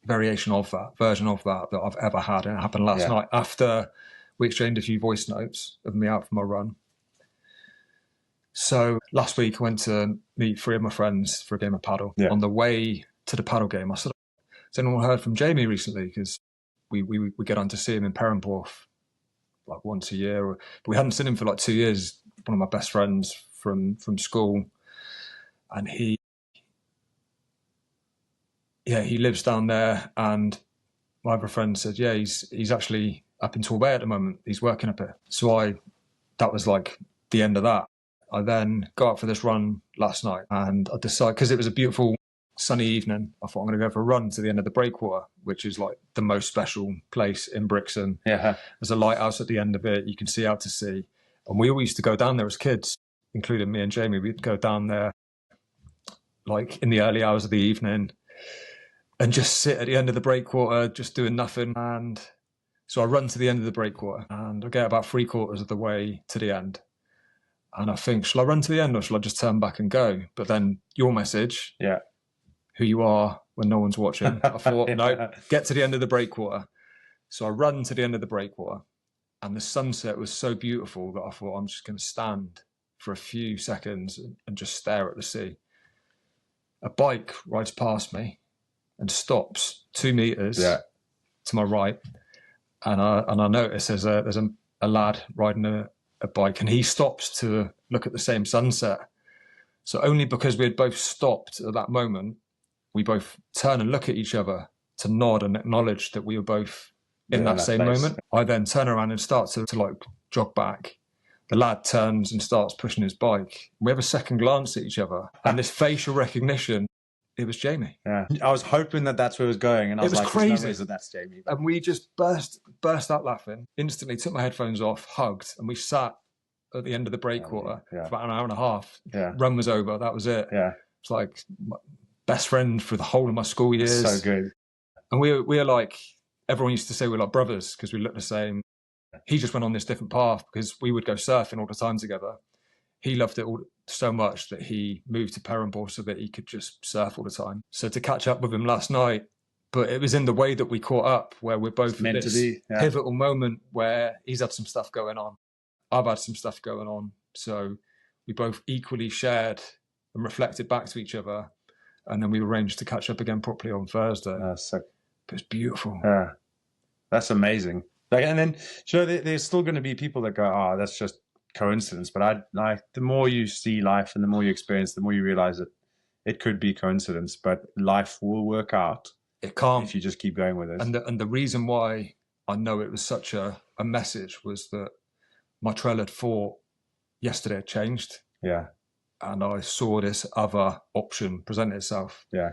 version of that I've ever had. And it happened last night after we exchanged a few voice notes of me out for my run. So last week I went to meet 3 of my friends for a game of paddle. On the way to the paddle game, I said, has anyone heard from Jamie recently? Because we get on to see him in Perranporth like once a year. But we hadn't seen him for like 2 years. One of my best friends from school. And he lives down there. And my other friend said, he's actually up in Torbay at the moment. He's working up here. So that was like the end of that. I then got out for this run last night, and I decided, because it was a beautiful sunny evening, I thought I'm going to go for a run to the end of the breakwater, which is like the most special place in Brixton. Yeah. There's a lighthouse at the end of it. You can see out to sea. And we all used to go down there as kids, including me and Jamie. We'd go down there like in the early hours of the evening and just sit at the end of the breakwater, just doing nothing. And so I run to the end of the breakwater and I get about 3/4 of the way to the end. And I think, shall I run to the end or shall I just turn back and go? But then your message, who you are when no one's watching, I thought, no, get to the end of the breakwater. So I run to the end of the breakwater and the sunset was so beautiful that I thought I'm just going to stand for a few seconds and just stare at the sea. A bike rides past me and stops 2 meters to my right. And I notice there's a lad riding a bike and he stops to look at the same sunset. So only because we had both stopped at that moment, we both turn and look at each other to nod and acknowledge that we were both in that same moment. I then turn around and start to like jog back. The lad turns and starts pushing his bike. We have a second glance at each other and this facial recognition, it was Jamie. Yeah, I was hoping that that's where it was going, and I was like, crazy. "There's no ways that that's Jamie." And we just burst out laughing. Instantly took my headphones off, hugged, and we sat at the end of the breakwater for about an hour and a half. Run was over. That was it. It's like my best friend for the whole of my school years. So good. And we were like, everyone used to say we're like brothers because we looked the same. He just went on this different path because we would go surfing all the time together. He loved it all so much that he moved to Perranporth so that he could just surf all the time. So to catch up with him last night, but it was in the way that we caught up where we're both meant to be pivotal moment where he's had some stuff going on. I've had some stuff going on. So we both equally shared and reflected back to each other. And then we arranged to catch up again properly on Thursday. So it's beautiful. Yeah, that's amazing. Like, and then, you know, there's still going to be people that go, "Oh, that's just coincidence." But the more you see life and the more you experience, the more you realize that it could be coincidence, but life will work out. It can't if you just keep going with it. And the reason why I know it was such a message was that my trail had thought yesterday had changed. Yeah. And I saw this other option present itself. Yeah.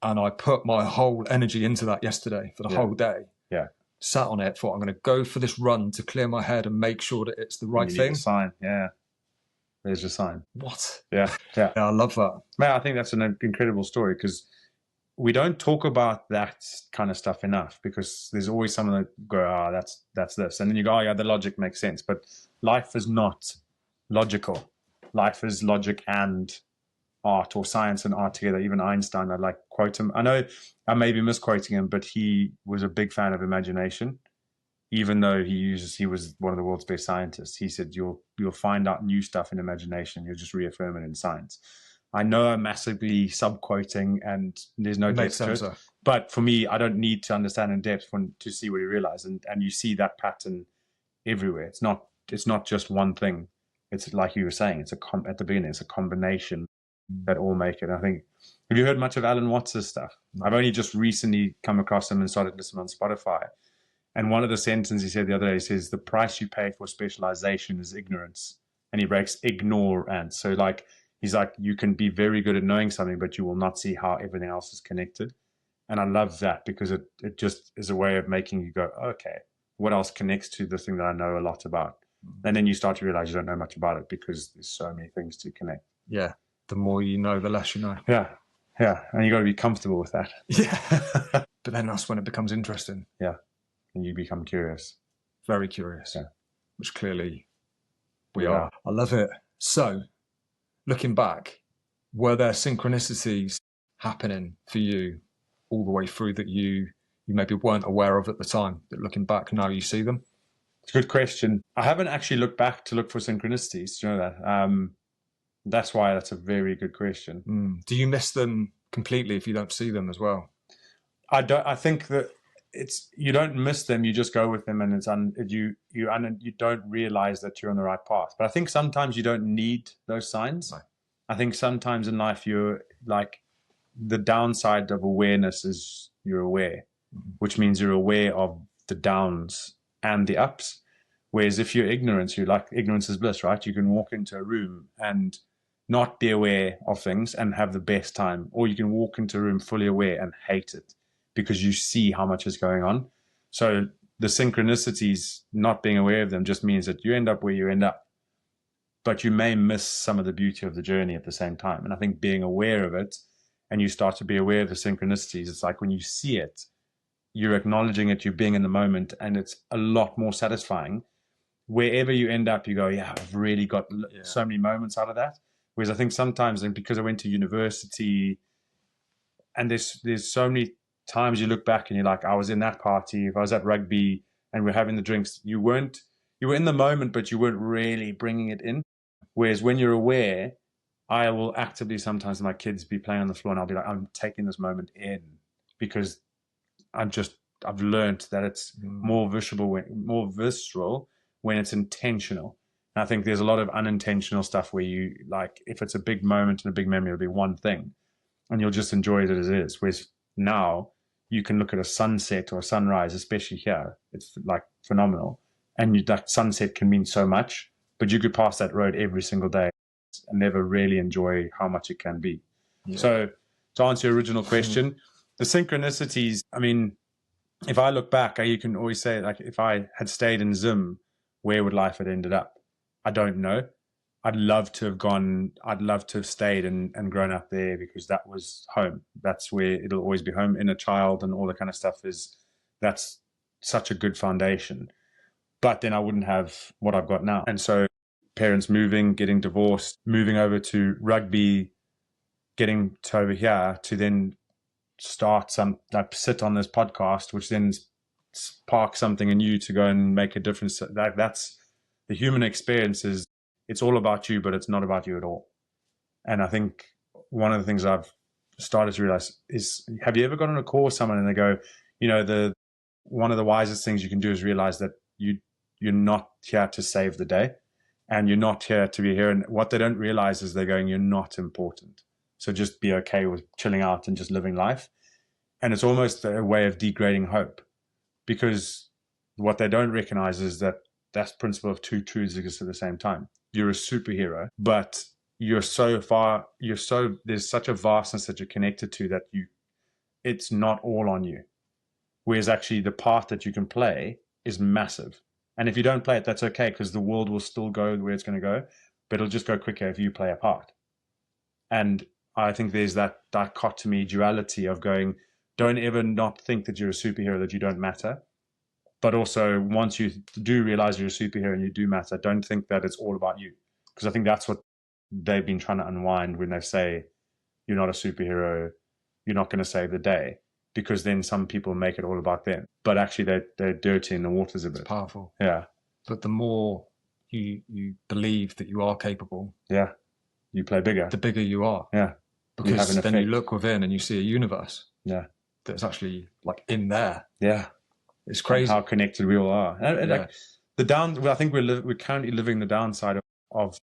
And I put my whole energy into that yesterday for the whole day. Yeah. Sat on it, thought I'm going to go for this run to clear my head and make sure that it's the right thing. Sign. Yeah. There's your sign. What? Yeah. Yeah. I love that. Man, I think that's an incredible story because we don't talk about that kind of stuff enough because there's always someone that go, that's this. And then you go, the logic makes sense. But life is not logical. Life is logic and art, or science and art together. Even Einstein, I like quote him. I know I may be misquoting him, but he was a big fan of imagination. Even though he was one of the world's best scientists, he said you'll find out new stuff in imagination. You'll just reaffirm it in science. I know I'm massively sub-quoting and there's no depth to it. But for me, I don't need to understand in depth to see what he realized. And you see that pattern everywhere. It's not just one thing. It's like you were saying, at the beginning, it's a combination that all make it. I think, have you heard much of Alan Watts' stuff? I've only just recently come across him and started listening on Spotify. And one of the sentences he said the other day, he says, the price you pay for specialization is ignorance. And he breaks ignore and. So like, he's like, you can be very good at knowing something, but you will not see how everything else is connected. And I love that because it just is a way of making you go, okay, what else connects to the thing that I know a lot about? And then you start to realize you don't know much about it because there's so many things to connect. Yeah. The more you know, the less you know. Yeah. Yeah. And you got to be comfortable with that. Yeah. But then that's when it becomes interesting. Yeah. And you become curious. Very curious. Yeah. Which clearly we are. I love it. So, looking back, were there synchronicities happening for you all the way through that you maybe weren't aware of at the time, that looking back now you see them? It's a good question. I haven't actually looked back to look for synchronicities. Do you know that? That's why that's a very good question. Do you miss them completely if you don't see them as well? I don't. I think that you don't miss them. You just go with them, and you don't realize that you're on the right path. But I think sometimes you don't need those signs. No. I think sometimes in life you're like, the downside of awareness is you're aware, which means you're aware of the downs and the ups. Whereas if you're ignorant, you're like, ignorance is bliss, right? You can walk into a room and not be aware of things and have the best time, or you can walk into a room fully aware and hate it because you see how much is going on. So the synchronicities, not being aware of them, just means that you end up where you end up. but you may miss some of the beauty of the journey at the same time. And I think being aware of it, and you start to be aware of the synchronicities, it's like when you see it, you're acknowledging it, you're being in the moment, and it's a lot more satisfying. Wherever you end up, you go, yeah, I've really got so many moments out of that. Whereas I think sometimes, and because I went to university, and there's so many times you look back and you're like, I was in that party, if I was at rugby and we're having the drinks, you were in the moment, but you weren't really bringing it in. Whereas when you're aware, I will actively sometimes my kids be playing on the floor and I'll be like, I'm taking this moment in because I've learned that it's more visceral when it's intentional. And I think there's a lot of unintentional stuff where you like, if it's a big moment and a big memory, it'll be one thing and you'll just enjoy it as it is. Whereas now you can look at a sunset or a sunrise, especially here, it's like phenomenal. And that sunset can mean so much, but you could pass that road every single day and never really enjoy how much it can be. Yeah. So to answer your original question, the synchronicities, I mean, if I look back, you can always say, like, if I had stayed in Zim, where would life have ended up? I don't know. I'd love to have stayed and grown up there because that was home. That's where it'll always be home. Inner child and all that kind of stuff that's such a good foundation. But then I wouldn't have what I've got now. And so parents moving, getting divorced, moving over to rugby, getting to over here to then start sit on this podcast, which then sparks something in you to go and make a difference. That's the human experience. It's all about you, but it's not about you at all. And I think one of the things I've started to realize is, have you ever gone on a call with someone and they go, one of the wisest things you can do is realize that you're not here to save the day and you're not here to be here. And what they don't realize is they're going, you're not important. So just be okay with chilling out and just living life. And it's almost a way of degrading hope, because what they don't recognize is that that's the principle of two truths exist at the same time. You're a superhero, but there's such a vastness that you're connected to that it's not all on you. Whereas actually the part that you can play is massive. And if you don't play it, that's okay, because the world will still go where it's going to go, but it'll just go quicker if you play a part. And I think there's that dichotomy, duality of going, don't ever not think that you're a superhero, that you don't matter. But also, once you do realize you're a superhero and you do matter, don't think that it's all about you. Because I think that's what they've been trying to unwind when they say, you're not a superhero, you're not going to save the day. Because then some people make it all about them. But actually, they're dirty in the waters a bit. It's powerful. Yeah. But the more you believe that you are capable, yeah, you play bigger. The bigger you are. Yeah. Because then you look within and you see a universe. Yeah. That's actually like in there. Yeah. It's crazy. And how connected we all are. And yeah. Like I think we're currently living the downside of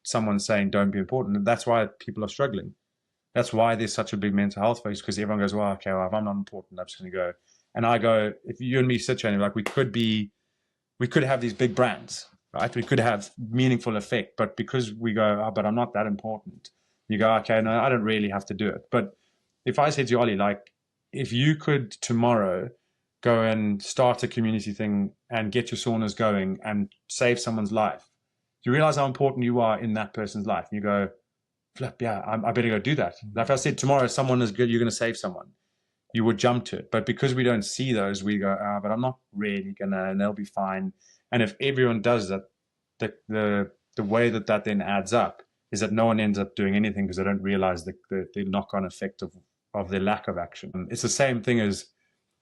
someone saying don't be important. And that's why people are struggling. That's why there's such a big mental health focus, because everyone goes, well, okay, if I'm not important, I'm just going to go. And I go, if you and me sit here and like, we could have these big brands, right? We could have meaningful effect, but because we go, but I'm not that important. You go, okay, no, I don't really have to do it. But if I said to you, Ollie, like, if you could tomorrow go and start a community thing and get your saunas going and save someone's life, do you realize how important you are in that person's life? And you go, flip, yeah, I better go do that. Like if I said tomorrow someone is good, you're going to save someone, you would jump to it. But because we don't see those, we go, but I'm not really going to, and they'll be fine. And if everyone does that, the way that then adds up is that no one ends up doing anything because they don't realize the knock-on effect of their lack of action. It's the same thing as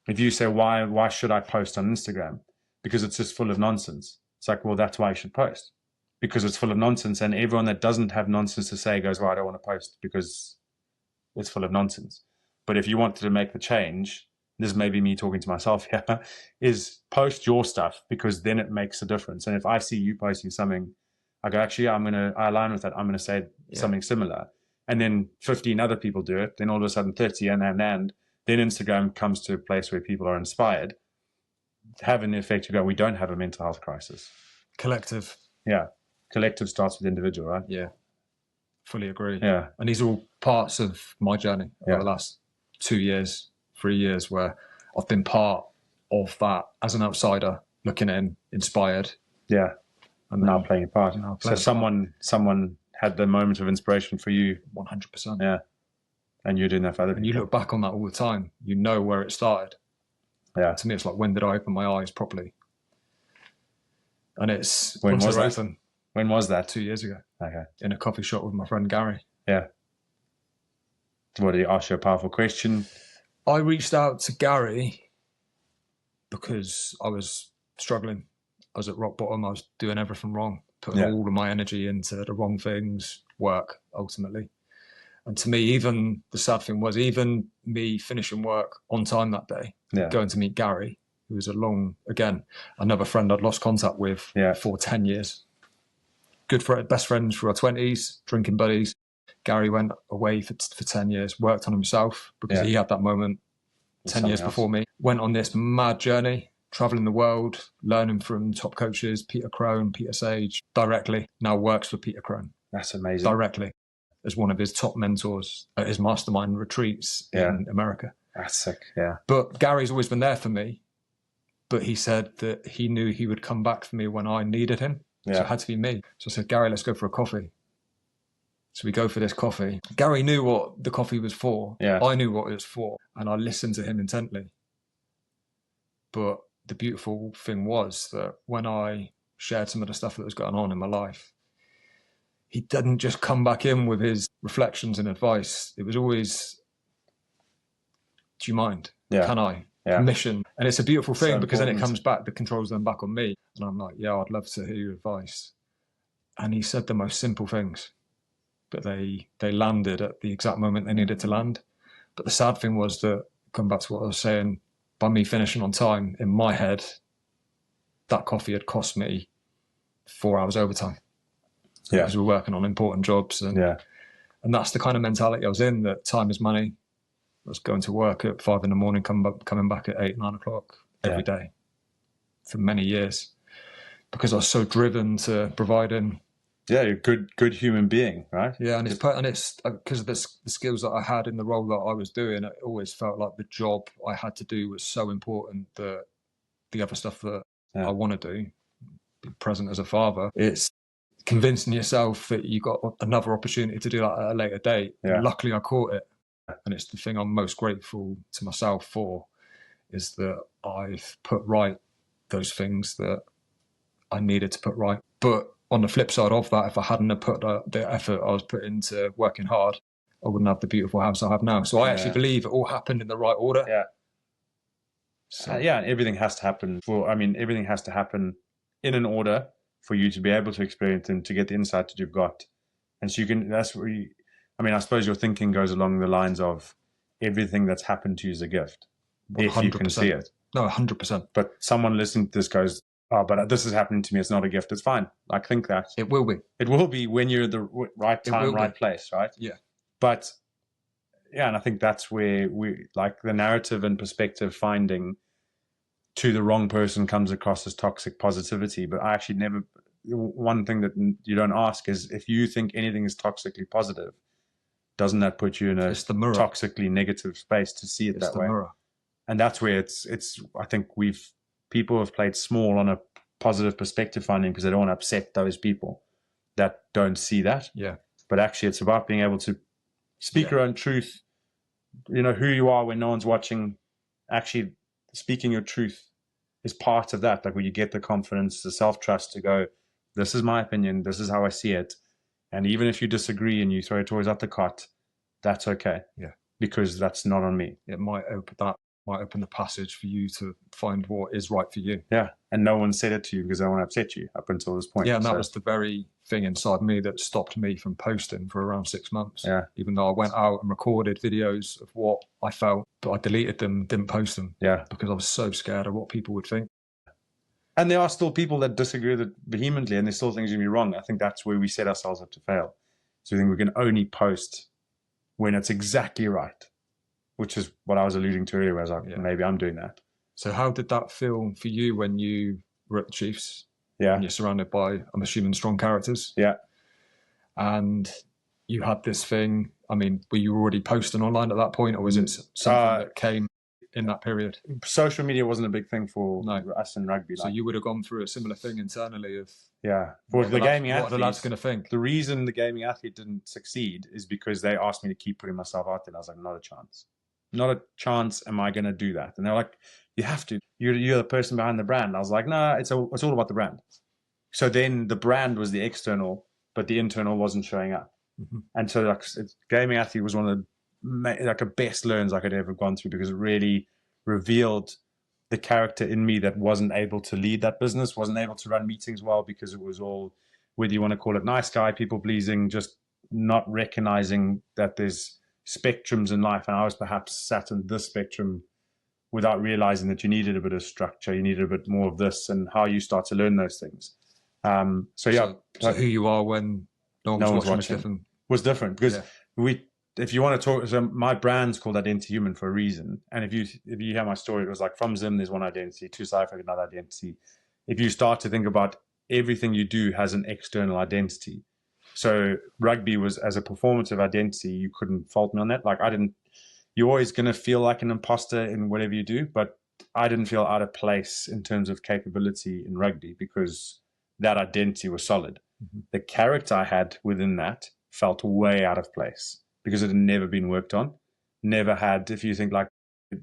if you say, why should I post on Instagram? Because it's just full of nonsense. It's like, well, that's why you should post. Because it's full of nonsense, and everyone that doesn't have nonsense to say goes, well, I don't want to post because it's full of nonsense. But if you wanted to make the change, this may be me talking to myself here, is post your stuff, because then it makes a difference. And if I see you posting something, I go, actually, I align with that. I'm going to say something similar. And then 15 other people do it. Then all of a sudden 30 and then Instagram comes to a place where people are inspired, having the effect to go, we don't have a mental health crisis. Collective. Yeah. Collective starts with individual, right? Yeah. Fully agree. Yeah. And these are all parts of my journey over the last 2 years, 3 years, where I've been part of that as an outsider, looking in, inspired. Yeah. And now playing a part. Now So someone had the moment of inspiration for you. 100%. Yeah. And you're doing that for other people. And you look back on that all the time. You know where it started. Yeah. To me, it's like, when did I open my eyes properly? And it's when was that? Open. When was that? 2 years ago. Okay. In a coffee shop with my friend Gary. Yeah. What, did he ask you a powerful question? I reached out to Gary because I was struggling. I was at rock bottom. I was doing everything wrong, putting all of my energy into the wrong things, work, ultimately. And to me, even the sad thing was, even me finishing work on time that day, going to meet Gary, who was another friend I'd lost contact with for 10 years. Good friend, best friends through our 20s, drinking buddies. Gary went away for 10 years, worked on himself because he had that moment 10 years before me. Went on this mad journey, traveling the world, learning from top coaches, Peter Crone, Peter Sage, directly. Now works for Peter Crone. That's amazing. Directly, as one of his top mentors at his mastermind retreats in America. That's sick, yeah. But Gary's always been there for me. But he said that he knew he would come back for me when I needed him. So it had to be me. So I said, Gary, let's go for a coffee. So we go for this coffee. Gary knew what the coffee was for. Yeah. I knew what it was for. And I listened to him intently. But the beautiful thing was that when I shared some of the stuff that was going on in my life, he didn't just come back in with his reflections and advice. It was always, do you mind? Yeah. Can I? Yeah. Permission. And it's a beautiful thing So because important. then it comes back, the control's then back on me. And I'm like, yeah, I'd love to hear your advice. And he said the most simple things, but they landed at the exact moment they needed to land. But the sad thing was that, come back to what I was saying, by me finishing on time, in my head, that coffee had cost me 4 hours overtime. Yeah. Because we're working on important jobs. And that's the kind of mentality I was in, that time is money. I was going to work at 5 a.m, coming back at 8, 9 o'clock every day for many years, because I was so driven to providing. Yeah, you're a good human being, right? Yeah, and it's because of the skills that I had in the role that I was doing. It always felt like the job I had to do was so important that the other stuff that I want to do, be present as a father, it's convincing yourself that you got another opportunity to do that at a later date. Yeah. Luckily, I caught it. And it's the thing I'm most grateful to myself for, is that I've put right those things that I needed to put right. But on the flip side of that, if I hadn't have put the effort I was put into working hard, I wouldn't have the beautiful house I have now. So I actually believe it all happened in the right order. Yeah. So, everything has to happen. Everything has to happen in an order for you to be able to experience and to get the insight that you've got. And so that's where I suppose your thinking goes along the lines of everything that's happened to you is a gift. 100%. If you can see it. No, 100%. But someone listening to this goes, oh, but this is happening to me. It's not a gift. It's fine. I think that. It will be. It will be when you're at the right time, right place, right? Yeah. But, and I think that's where we, like, the narrative and perspective finding to the wrong person comes across as toxic positivity. But I actually never, one thing that you don't ask is, if you think anything is toxically positive, doesn't that put you in a toxically negative space to see it that way? Mirror. And that's where it's. I think people have played small on a positive perspective finding because they don't want to upset those people that don't see that. Yeah. But actually, it's about being able to speak your own truth. You know who you are when no one's watching. Actually, speaking your truth is part of that. Like, when you get the confidence, the self-trust to go, this is my opinion. This is how I see it. And even if you disagree and you throw your toys at the cot, that's okay. Yeah. Because that's not on me. It might open the passage for you to find what is right for you. Yeah. And no one said it to you because they don't want to upset you up until this point. Yeah, and that was the very thing inside me that stopped me from posting for around 6 months. Yeah. Even though I went out and recorded videos of what I felt, but I deleted them, didn't post them. Yeah. Because I was so scared of what people would think. And there are still people that disagree with it vehemently, and there's still things going to be wrong. I think that's where we set ourselves up to fail. So we think we can only post when it's exactly right, which is what I was alluding to earlier. I was like, maybe I'm doing that. So how did that feel for you when you were at the Chiefs? Yeah. And you're surrounded by, I'm assuming, strong characters. Yeah. And you had this thing. I mean, were you already posting online at that point, or was it something that came? in that period? Social media wasn't a big thing for us in rugby. So you would have gone through a similar thing internally of for the gaming athlete. What are the lads going to think? The reason the gaming athlete didn't succeed is because they asked me to keep putting myself out there. And I was like, not a chance. Not a chance am I going to do that. And they're like, you have to. You're the person behind the brand. I was like, no, it's all about the brand. So then the brand was the external, but the internal wasn't showing up. Mm-hmm. And so gaming athlete was one of the best learns I could ever gone through, because it really revealed the character in me that wasn't able to lead that business, wasn't able to run meetings well, because it was all, whether you want to call it nice guy, people pleasing, just not recognizing that there's spectrums in life. And I was perhaps sat in this spectrum without realizing that you needed a bit of structure, you needed a bit more of this, and how you start to learn those things. So who you are when no one's watching was different, because if you want to talk, so my brand's called Identity Human for a reason. And if you hear my story, it was like from Zim, there's one identity, to South Africa, another identity. If you start to think about everything you do has an external identity. So rugby was, as a performative identity, you couldn't fault me on that. Like you're always going to feel like an imposter in whatever you do, but I didn't feel out of place in terms of capability in rugby, because that identity was solid. Mm-hmm. The character I had within that felt way out of place, because it had never been worked on. Never had, if you think like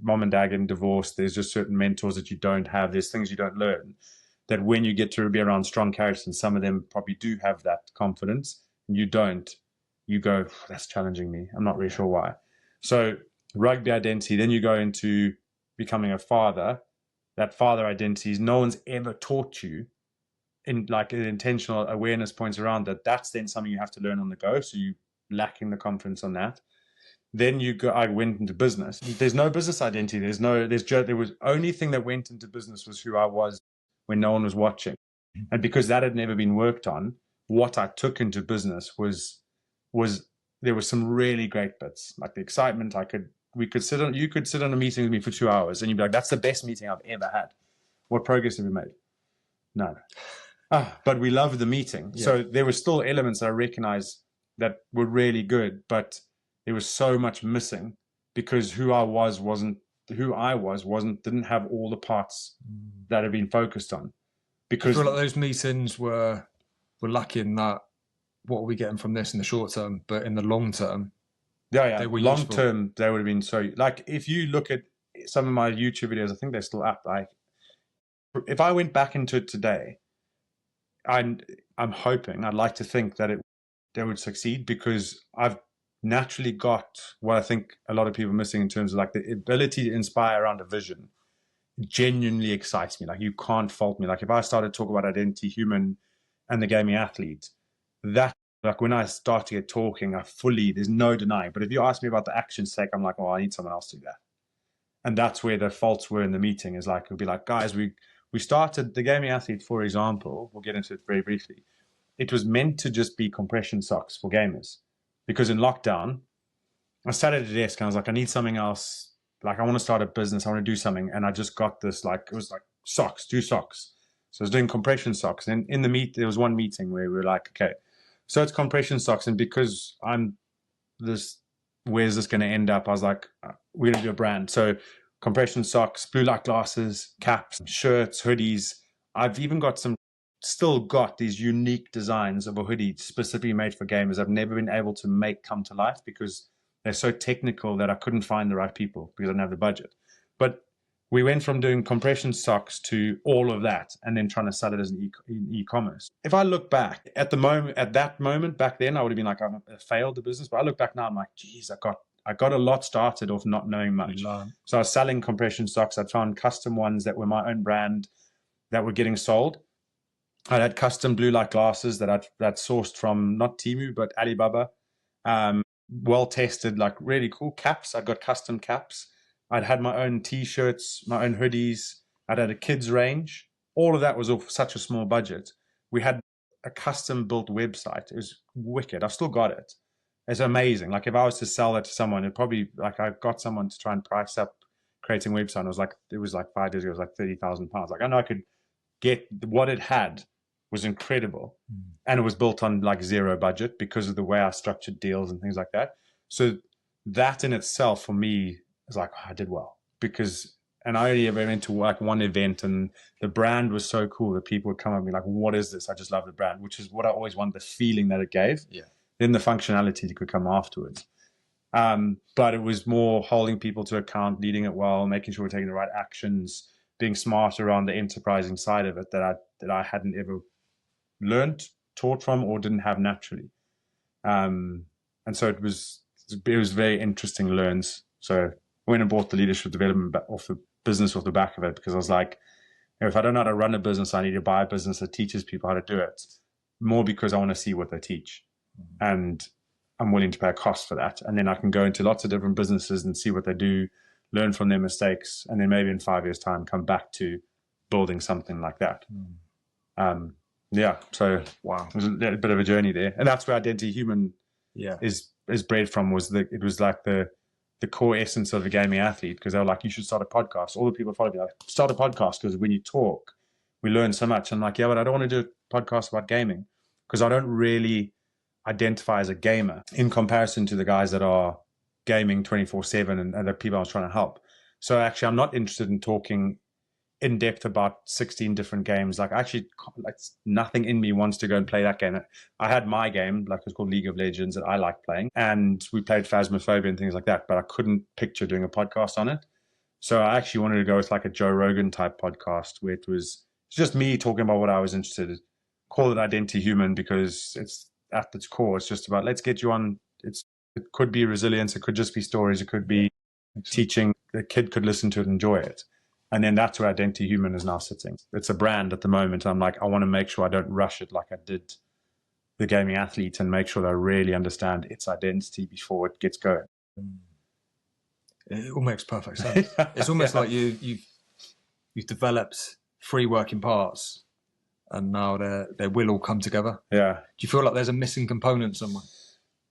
mom and dad getting divorced, there's just certain mentors that you don't have. There's things you don't learn, that when you get to be around strong characters, and some of them probably do have that confidence, and you don't, you go, that's challenging me. I'm not really sure why. So rugby identity, then you go into becoming a father. That father identity is no one's ever taught you in like an intentional awareness points around that. That's then something you have to learn on the go. So you lacking the confidence on that. Then I went into business. There's no business identity. There was only thing that went into business was who I was when no one was watching. And because that had never been worked on, what I took into business was there were some really great bits, like the excitement. You could sit on a meeting with me for 2 hours and you'd be like, that's the best meeting I've ever had. What progress have we made? No. But we loved the meeting. Yeah. So there were still elements that I recognized that were really good, but there was so much missing, because who I was didn't have all the parts that had been focused on. Because I feel like those meetings were lacking that, what are we getting from this in the short term, but in the long term, they were long useful. Term, they would have been so, like, if you look at some of my YouTube videos, I think they're still up. Like, if I went back into it today, I'm hoping, I'd like to think that they would succeed, because I've naturally got what I think a lot of people are missing in terms of like the ability to inspire around a vision. Genuinely excites me. Like, you can't fault me. Like, if I started to talk about Identity Human and the gaming athlete, that, like, when I start to get talking, there's no denying. But if you ask me about the action sake, I'm like, oh, I need someone else to do that. And that's where the faults were in the meeting, is like, it'll be like, guys, we started the gaming athlete, for example, we'll get into it very briefly. It was meant to just be compression socks for gamers, because in lockdown, I sat at a desk and I was like, I need something else. Like, I want to start a business. I want to do something. And I just got this, like, it was like socks, do socks. So I was doing compression socks. And in the there was one meeting where we were like, okay, so it's compression socks. And because where's this going to end up? I was like, we're going to do a brand. So compression socks, blue light glasses, caps, shirts, hoodies. I've even still got these unique designs of a hoodie specifically made for gamers I've never been able to make come to life, because they're so technical that I couldn't find the right people because I didn't have the budget. But we went from doing compression socks to all of that, and then trying to sell it as an e-commerce. If I look back at that moment back then, I would have been like, I failed the business. But I look back now, I'm like, geez, I got a lot started off not knowing much. So I was selling compression socks. I found custom ones that were my own brand that were getting sold. I had custom blue light glasses that I'd sourced from not Temu, but Alibaba. Well tested, like really cool caps. I got custom caps. I'd had my own T-shirts, my own hoodies. I'd had a kids range. All of that was off such a small budget. We had a custom built website. It was wicked. I've still got it. It's amazing. Like, if I was to sell that to someone, it'd probably, like, I got someone to try and price up creating a website. It was like 5 days ago, it was like £30,000. Like, I know I could get what it had was incredible. And it was built on like zero budget because of the way I structured deals and things like that. So that in itself for me is like, oh, I did well. because, and I only ever went to like one event, and the brand was so cool that people would come up and be like, what is this? I just love the brand, which is what I always wanted, the feeling that it gave. Yeah. Then the functionality could come afterwards. But it was more holding people to account, leading it well, making sure we're taking the right actions, being smart around the enterprising side of it that I hadn't ever learned, taught from, or didn't have naturally. And so it was very interesting learns. So I went and bought the leadership development off the business off the back of it, because I was like, if I don't know how to run a business, I need to buy a business that teaches people how to do it, more because I want to see what they teach. And I'm willing to pay a cost for that. And then I can go into lots of different businesses and see what they do, learn from their mistakes, and then maybe in 5 years' time, come back to building something like that. Yeah. So Wow. it was a bit of a journey there. And that's where Identity Human is bred from, it was like the core essence of a gaming athlete, because they were like, you should start a podcast. All the people followed me like, start a podcast, because when you talk, we learn so much. I'm like, yeah, but I don't want to do a podcast about gaming, because I don't really identify as a gamer in comparison to the guys that are gaming 24/7 and other people I was trying to help. So actually, I'm not interested in talking in depth about 16 different games. Like, actually, like, nothing in me wants to go and play that game. I had my game, like, it's called League of Legends, that I like playing, and we played Phasmophobia and things like that, but I couldn't picture doing a podcast on it. So I actually wanted to go with like a Joe Rogan type podcast, where it's just me talking about what I was interested in. Call it Identity Human, because it's at its core, it's just about, let's get you on. It could be resilience, it could just be stories, it could be teaching. The kid could listen to it and enjoy it. And then that's where Identity Human is now sitting. It's a brand at the moment. I'm like, I want to make sure I don't rush it like I did the gaming athlete, and make sure that I really understand its identity before it gets going. It all makes perfect sense. It's almost like you've developed 3 working parts, and now they will all come together. Yeah. Do you feel like there's a missing component somewhere?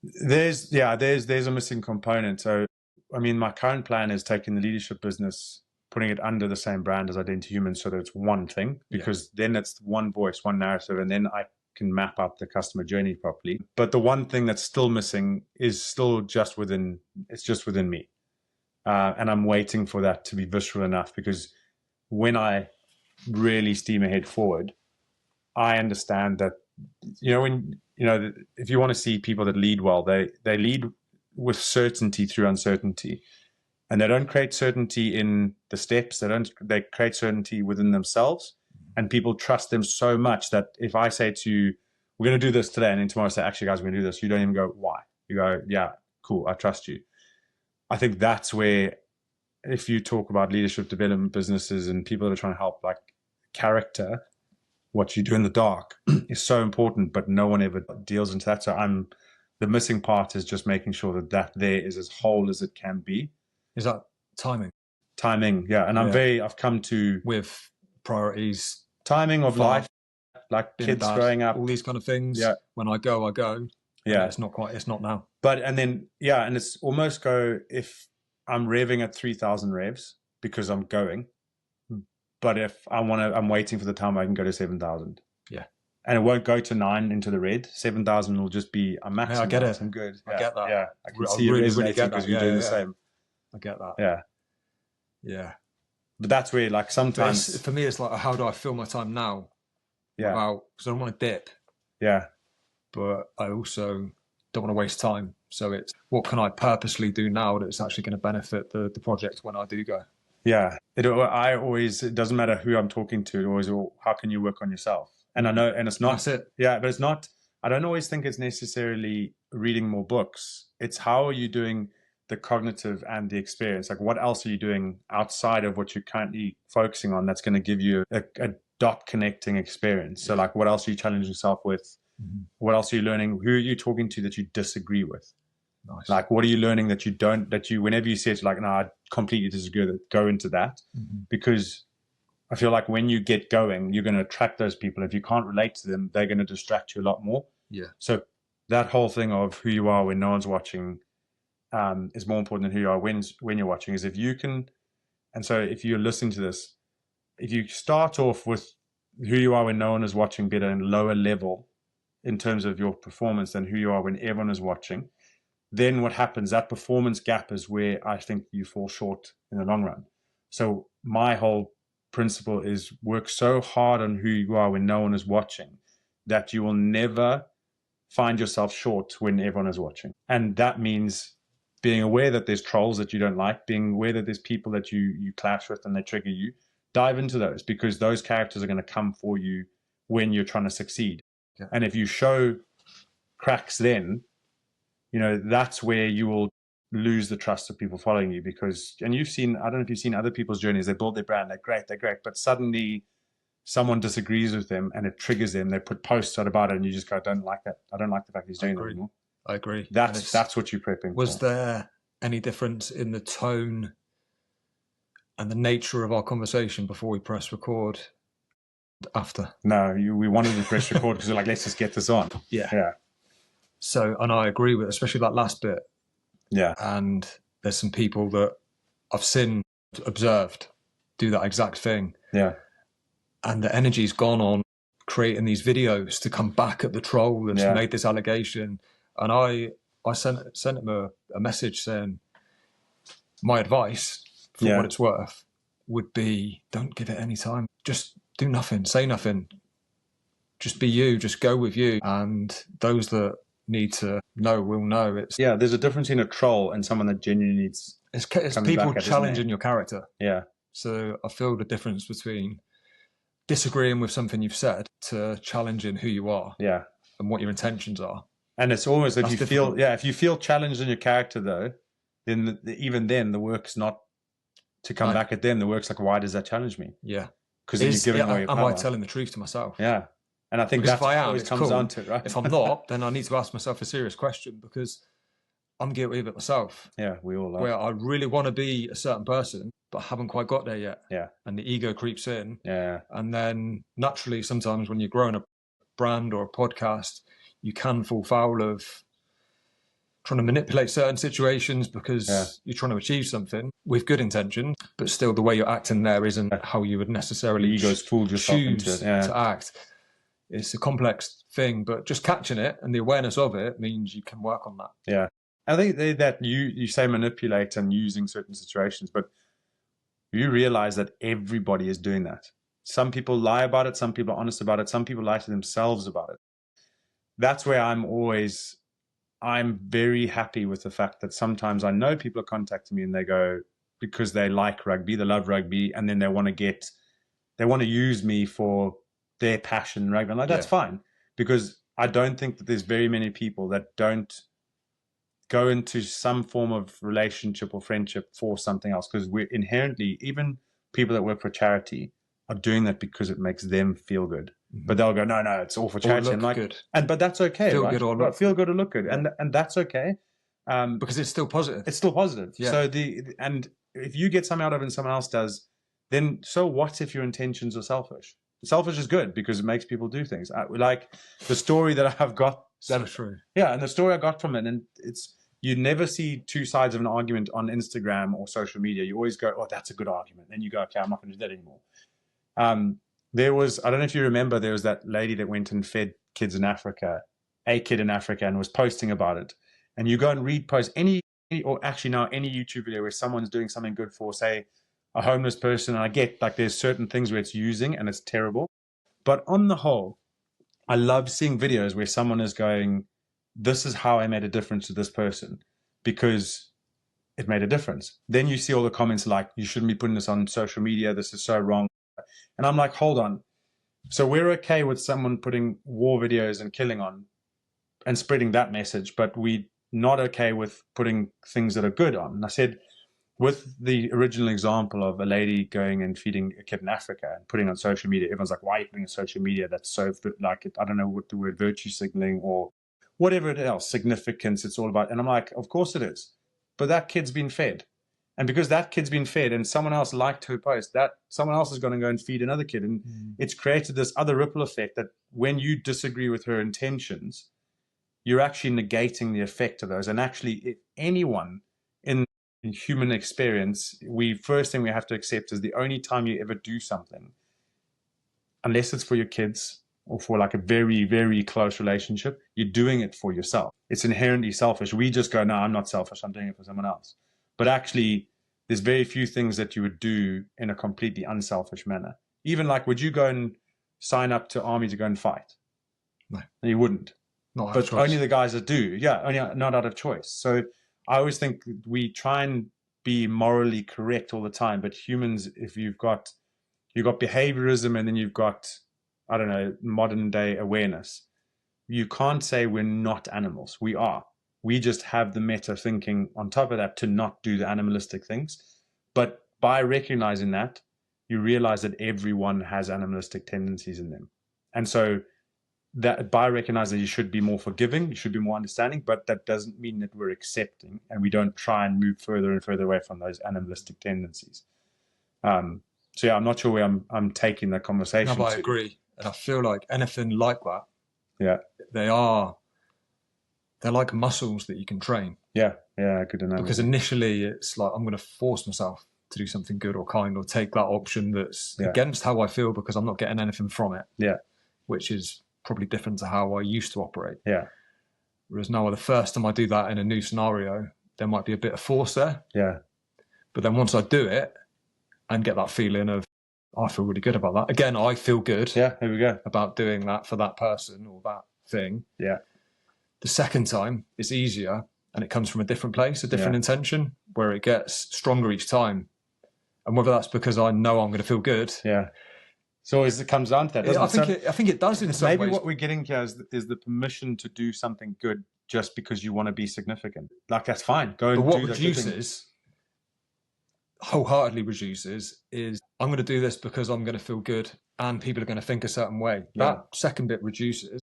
There's a missing component. So, I mean, my current plan is taking the leadership business, putting it under the same brand as Identity Human, so that it's one thing, because then it's one voice, one narrative, and then I can map out the customer journey properly. But the one thing that's still missing is still just within me. And I'm waiting for that to be visceral enough, because when I really steam ahead forward, I understand that, if you want to see people that lead well, they lead with certainty through uncertainty. And they don't create certainty in the steps. They create certainty within themselves. And people trust them so much that if I say to you, we're going to do this today, and then tomorrow I say, actually, guys, we're going to do this, you don't even go, why? You go, yeah, cool, I trust you. I think that's where, if you talk about leadership development businesses and people that are trying to help, like, character, what you do in the dark is so important, but no one ever deals into that. So the missing part is just making sure that there is as whole as it can be. Is that timing? Timing, yeah. And I've come to, with priorities, timing of life, like kids growing up, all these kind of things. Yeah. When I go, I go. Yeah. It's not now. And it's almost if I'm revving at 3,000 revs because I'm going, but if I'm waiting for the time I can go to 7,000. Yeah. And it won't go to 9 into the red. 7,000 will just be a maximum. Yeah, I get it. I'm good. I get that. Yeah. I can see you resonating because you're doing the same. I get that. Yeah. Yeah. But that's where, like, sometimes for me, it's like, how do I fill my time now? Yeah. Because I don't want to dip. Yeah. But I also don't want to waste time. So it's, what can I purposely do now that's actually going to benefit the project when I do go? Yeah. It doesn't matter who I'm talking to. It always, how can you work on yourself? And I know, and it's not. That's it. Yeah, but it's not. I don't always think it's necessarily reading more books. It's how are you doing the cognitive and the experience? Like, what else are you doing outside of what you're currently focusing on that's going to give you a dot connecting experience? So, like, what else are you challenging yourself with? Mm-hmm. What else are you learning? Who are you talking to that you disagree with? Nice. Like, what are you learning that you whenever you say it's like, no, I completely disagree with it, go into that. Mm-hmm. Because I feel like when you get going, you're going to attract those people. If you can't relate to them, they're going to distract you a lot more. Yeah. So that whole thing of who you are when no one's watching is more important than who you are when you're watching. Is if you can, and so if you're listening to this, if you start off with who you are when no one is watching better and lower level in terms of your performance than who you are when everyone is watching, then what happens, that performance gap is where I think you fall short in the long run. So my whole principle is work so hard on who you are when no one is watching that you will never find yourself short when everyone is watching. And that means being aware that there's trolls that you don't like, being aware that there's people that you clash with and they trigger you. Dive into those, because those characters are going to come for you when you're trying to succeed. Yeah. And if you show cracks then, that's where you will lose the trust of people following you, because, and you've seen, I don't know if you've seen other people's journeys, they build their brand, they're great, but suddenly someone disagrees with them and it triggers them. They put posts out about it and you just go, I don't like that. I don't like the fact he's doing that anymore. I agree. That's what you're prepping for. Was there any difference in the tone and the nature of our conversation before we press record after? No, we wanted to press record because we're like, let's just get this on. Yeah. So, and I agree with, especially that last bit. Yeah. And there's some people that I've observed do that exact thing. Yeah. And the energy's gone on creating these videos to come back at the troll that's made this allegation. And I sent him a message saying, my advice, for what it's worth, would be don't give it any time. Just do nothing, say nothing. Just be you, just go with you. And those that need to know will know. There's a difference in a troll and someone that genuinely needs. It's people challenging your character. Yeah. So I feel the difference between disagreeing with something you've said to challenging who you are. Yeah. And what your intentions are. And it's always if you feel challenged in your character though, then even then the work's not to come back at them. The work's like, why does that challenge me? Yeah. Because you're giving away your power. Am I telling the truth to myself? Yeah. And I think that's what always comes down to it, right? If I'm not, then I need to ask myself a serious question, because I'm guilty of it myself. Yeah, we all are. Where I really want to be a certain person, but haven't quite got there yet. Yeah. And the ego creeps in. Yeah. And then naturally, sometimes when you're growing a brand or a podcast, you can fall foul of trying to manipulate certain situations because you're trying to achieve something with good intention, but still the way you're acting there isn't how you would necessarily choose to act. It's a complex thing, but just catching it and the awareness of it means you can work on that. Yeah. I think that you say manipulate and using certain situations, but you realize that everybody is doing that. Some people lie about it. Some people are honest about it. Some people lie to themselves about it. That's where I'm very happy with the fact that sometimes I know people are contacting me and they go, because they like rugby, they love rugby, and then they want to use me for their passion in rugby. I'm like, that's fine, because I don't think that there's very many people that don't go into some form of relationship or friendship for something else, because we're inherently, even people that work for charity are doing that because it makes them feel good. Mm-hmm. But they'll go, no, it's all for charity. Or look good. But that's okay. Feel good or look feel good or look good. Yeah. And that's okay. Because it's still positive. It's still positive. Yeah. So and if you get something out of it and someone else does, then so what if your intentions are selfish? Selfish is good because it makes people do things. Like the story that I've got. So true. Yeah, and the story I got from it, and it's, you never see two sides of an argument on Instagram or social media. You always go, oh, that's a good argument. Then you go, okay, I'm not going to do that anymore. There was, I don't know if you remember, there was that lady that went and fed kids in Africa, a kid in Africa, and was posting about it. And you go and read posts, any YouTube video where someone's doing something good for, say, a homeless person. And I get like there's certain things where it's using and it's terrible. But on the whole, I love seeing videos where someone is going, this is how I made a difference to this person because it made a difference. Then you see all the comments like, you shouldn't be putting this on social media. This is so wrong. And I'm like, hold on. So we're okay with someone putting war videos and killing on and spreading that message, but we're not okay with putting things that are good on. And I said, with the original example of a lady going and feeding a kid in Africa and putting on social media, everyone's like, why are you putting on social media? That's so, like, I don't know what the word virtue signaling or whatever it else, significance it's all about. And I'm like, of course it is. But that kid's been fed. And because that kid's been fed and someone else liked her post, that someone else is going to go and feed another kid. And it's created this other ripple effect that when you disagree with her intentions, you're actually negating the effect of those. And actually, if anyone in human experience, first thing we have to accept is the only time you ever do something, unless it's for your kids or for like a very, very close relationship, you're doing it for yourself. It's inherently selfish. We just go, no, I'm not selfish. I'm doing it for someone else. But actually, there's very few things that you would do in a completely unselfish manner. Even like, would you go and sign up to army to go and fight? No. You wouldn't. Not out of But choice. only the guys that do. Yeah, only not out of choice. So I always think we try and be morally correct all the time. But humans, if you've got behaviorism and then you've got, I don't know, modern day awareness, you can't say we're not animals. We are. We just have the meta thinking on top of that to not do the animalistic things. But by recognizing that, you realize that everyone has animalistic tendencies in them. And so that by recognizing that you should be more forgiving, you should be more understanding, but that doesn't mean that we're accepting and we don't try and move further and further away from those animalistic tendencies. So yeah, I'm not sure where I'm taking that conversation. No, but I agree. And I feel like anything like that, yeah, they're like muscles that you can train. Yeah, good to know. Because initially it's like, I'm going to force myself to do something good or kind, or take that option that's against how I feel because I'm not getting anything from it. Yeah. Which is probably different to how I used to operate. Yeah. Whereas now, the first time I do that in a new scenario, there might be a bit of force there. Yeah. But then once I do it and get that feeling of, I feel really good about that. Again, I feel good. Yeah, here we go. About doing that for that person or that thing. Yeah. The second time, it's easier and it comes from a different place, a different intention, where it gets stronger each time. And whether that's because I know I'm going to feel good. Yeah. So always it comes down to that, doesn't it? I think it does in some ways. Maybe what we're getting here is the permission to do something good just because you want to be significant. Like, that's fine. Go and but what do reduces, wholeheartedly reduces, is I'm going to do this because I'm going to feel good and people are going to think a certain way. Yeah. That second bit reduces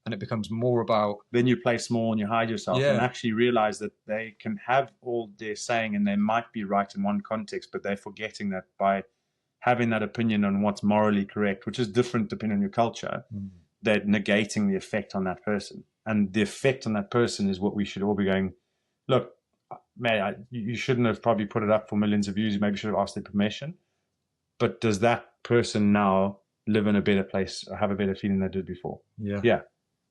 and it becomes more about... Then you play small and you hide yourself and actually realize that they can have all they're saying and they might be right in one context, but they're forgetting that by having that opinion on what's morally correct, which is different depending on your culture, they're negating the effect on that person. And the effect on that person is what we should all be going, look, man, you shouldn't have probably put it up for millions of views. You maybe should have asked their permission. But does that person now live in a better place or have a better feeling than they did before? Yeah. Yeah.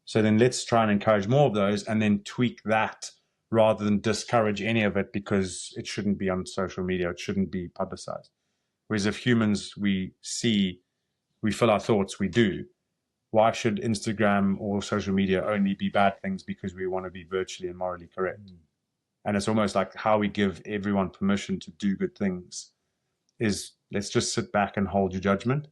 So then let's try and encourage more of those and then tweak that rather than discourage any of it because it shouldn't be on social media. It shouldn't be publicized. Whereas if humans we fill our thoughts, we do. Why should Instagram or social media only be bad things because we want to be virtually and morally correct? And it's almost like how we give everyone permission to do good things is, let's just sit back and hold your judgment.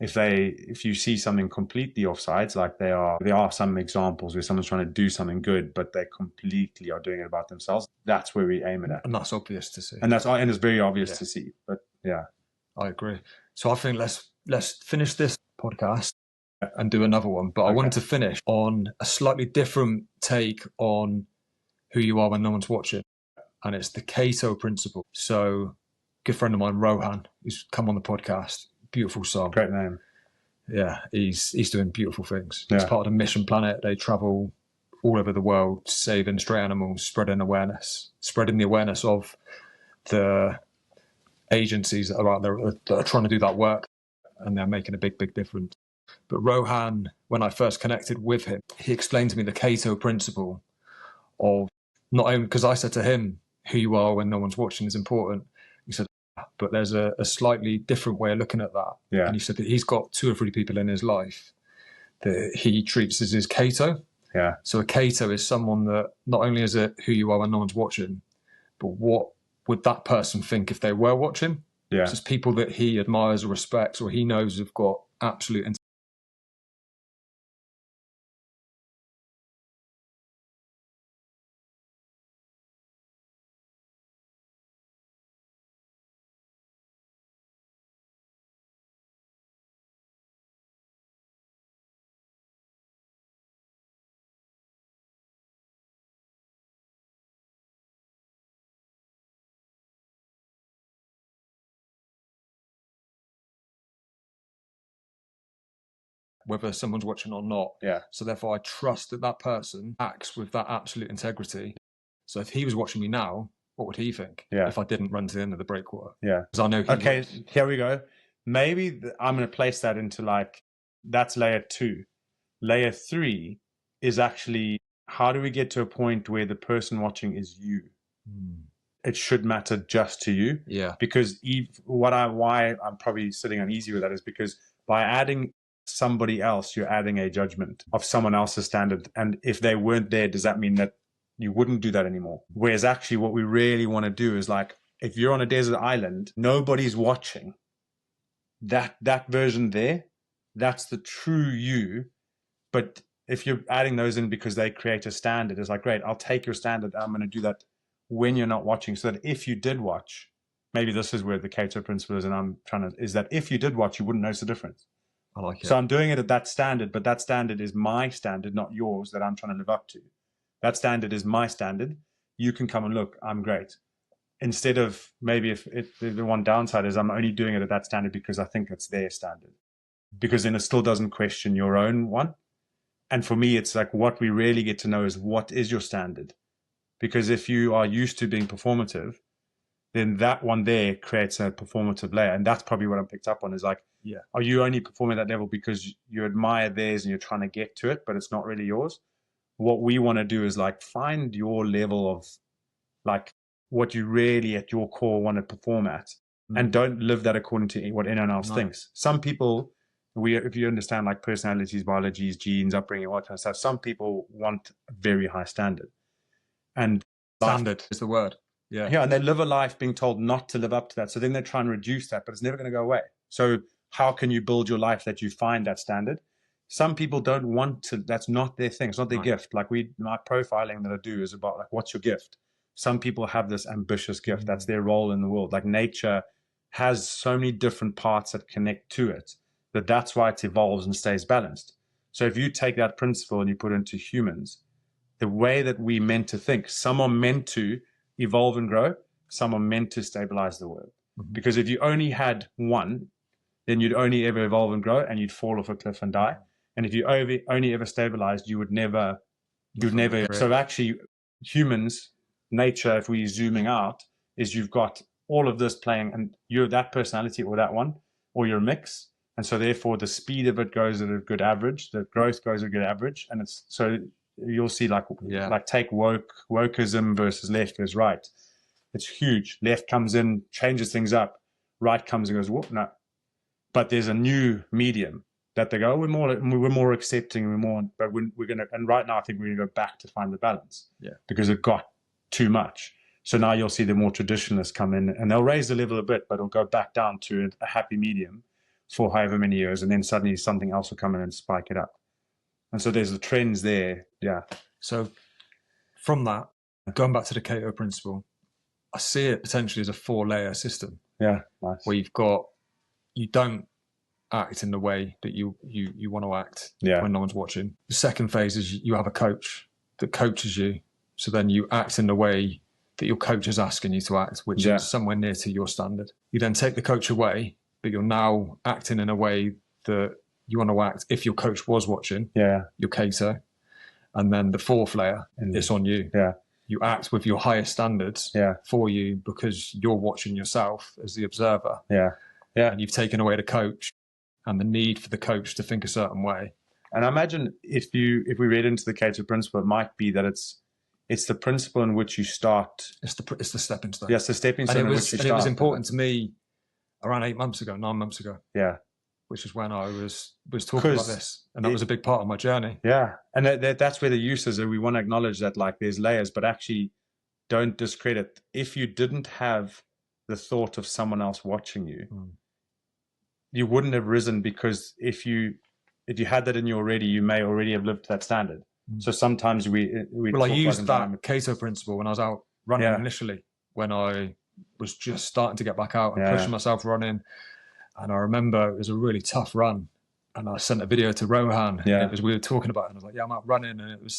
If you see something completely offsides, like there are some examples where someone's trying to do something good, but they completely are doing it about themselves. That's where we aim it at. And that's obvious to see. And it's very obvious to see. But yeah. I agree. So I think let's finish this podcast and do another one. But I wanted to finish on a slightly different take on who you are when no one's watching. And it's the Kato principle. So a good friend of mine, Rohan, who's come on the podcast, beautiful song. Great name. Yeah, he's doing beautiful things. Yeah. He's part of the Mission Planet. They travel all over the world, saving stray animals, spreading the awareness of the agencies that are out there that are trying to do that work, and they're making a big, big difference. But Rohan, when I first connected with him, he explained to me the Kato principle of not only, because I said to him, who you are when no one's watching is important. He said, but there's a slightly different way of looking at that. Yeah. And he said that he's got 2 or 3 people in his life that he treats as his Kato. Yeah. So a Kato is someone that not only is it who you are when no one's watching, but what would that person think if they were watching? Yeah. It's just people that he admires or respects or he knows have got absolute whether someone's watching or not. Yeah. So therefore I trust that that person acts with that absolute integrity. So if he was watching me now, what would he think if I didn't run to the end of the breakwater? Yeah. Because I know he would. Here we go. Maybe I'm going to place that into that's layer 2. Layer 3 is actually, how do we get to a point where the person watching is you? it should matter just to you. Yeah. Because why I'm probably sitting uneasy with that is because by adding somebody else, you're adding a judgment of someone else's standard. And if they weren't there, does that mean that you wouldn't do that anymore? Whereas actually what we really want to do is like, if you're on a desert island, nobody's watching. That version there, that's the true you. But if you're adding those in because they create a standard, it's like, great, I'll take your standard. I'm going to do that when you're not watching, so that if you did watch, maybe this is where the Kato principle is, and is that if you did watch, you wouldn't notice the difference. I like it. So I'm doing it at that standard, but that standard is my standard, not yours, that I'm trying to live up to. That standard is my standard. You can come and look, I'm great. Instead of maybe if the one downside is I'm only doing it at that standard because I think it's their standard, because then it still doesn't question your own one. And for me, it's like what we really get to know is what is your standard? Because if you are used to being performative, then that one there creates a performative layer. And that's probably what I picked up on is like, yeah, are you only performing at that level because you admire theirs and you're trying to get to it, but it's not really yours? What we want to do is like find your level of like what you really at your core want to perform at, and don't live that according to what anyone else thinks. Some people, if you understand like personalities, biologies, genes, upbringing, all that kind of stuff, some people want a very high standard. And standard is the word. Yeah. Yeah. And they live a life being told not to live up to that. So then they try and reduce that, but it's never going to go away. So how can you build your life that you find that standard? Some people don't want to, that's not their thing. It's not their gift. Like my profiling that I do is about like, what's your gift? Some people have this ambitious gift. That's their role in the world. Like nature has so many different parts that connect to it, that's why it evolves and stays balanced. So if you take that principle and you put it into humans, the way that we meant to think, some are meant to evolve and grow, some are meant to stabilize the world. Because if you only had one, then you'd only ever evolve and grow and you'd fall off a cliff and die. And if you only ever stabilized, you'd never. So actually humans, nature, if we're zooming out, is you've got all of this playing and you're that personality or that one, or you're a mix. And so therefore the speed of it goes at a good average, the growth goes at a good average. And it's so you'll see like take wokeism versus left versus right. It's huge. Left comes in, changes things up. Right comes and goes, whoop, no. But there's a new medium that they go, we're more accepting, but we're going to, and right now I think we're going to go back to find the balance. Yeah. Because it got too much. So now you'll see the more traditionalists come in and they'll raise the level a bit, but it'll go back down to a happy medium for however many years. And then suddenly something else will come in and spike it up. And so there's the trends there. Yeah. So from that, going back to the Kato principle, I see it potentially as a 4-layer system. Yeah. Nice. Where you don't act in the way that you want to act when no one's watching. The second phase is you have a coach that coaches you. So then you act in the way that your coach is asking you to act, which is somewhere near to your standard. You then take the coach away, but you're now acting in a way that you want to act if your coach was watching, your Kato. And then the 4th layer, it's on you. Yeah. You act with your highest standards for you because you're watching yourself as the observer. Yeah. Yeah. And you've taken away the coach and the need for the coach to think a certain way. And I imagine if we read into the Kato principle, it might be that it's the principle in which you start. It's the stepping stone. Yes, the stepping stone in which you start. And it was important to me around 9 months ago. Yeah. Which is when I was talking about this. And that was a big part of my journey. Yeah. And that's where the use is. We want to acknowledge that like there's layers, but actually don't discredit. If you didn't have the thought of someone else watching you, you wouldn't have risen, because if you had that in you already, you may already have lived to that standard. So sometimes I used that Kato principle when I was out running initially, when I was just starting to get back out and pushing myself running. And I remember it was a really tough run, and I sent a video to Rohan. Yeah. We were talking about it, and I was like, I'm out running. And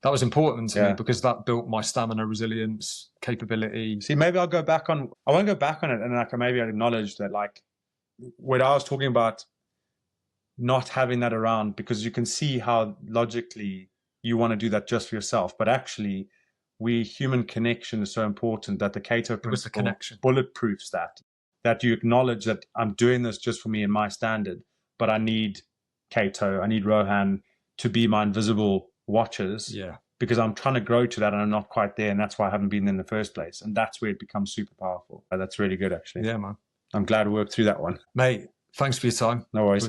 that was important to me, because that built my stamina, resilience, capability. See, maybe I won't go back on it. And maybe I acknowledge that, like, when I was talking about not having that around, because you can see how logically you want to do that just for yourself. But actually, human connection is so important that the Kato principle bulletproofs that you acknowledge that I'm doing this just for me and my standard, but I need Kato, I need Rohan to be my invisible watchers because I'm trying to grow to that and I'm not quite there, and that's why I haven't been in the first place. And that's where it becomes super powerful. That's really good, actually. Yeah, man. I'm glad we worked through that one. Mate, thanks for your time. No worries.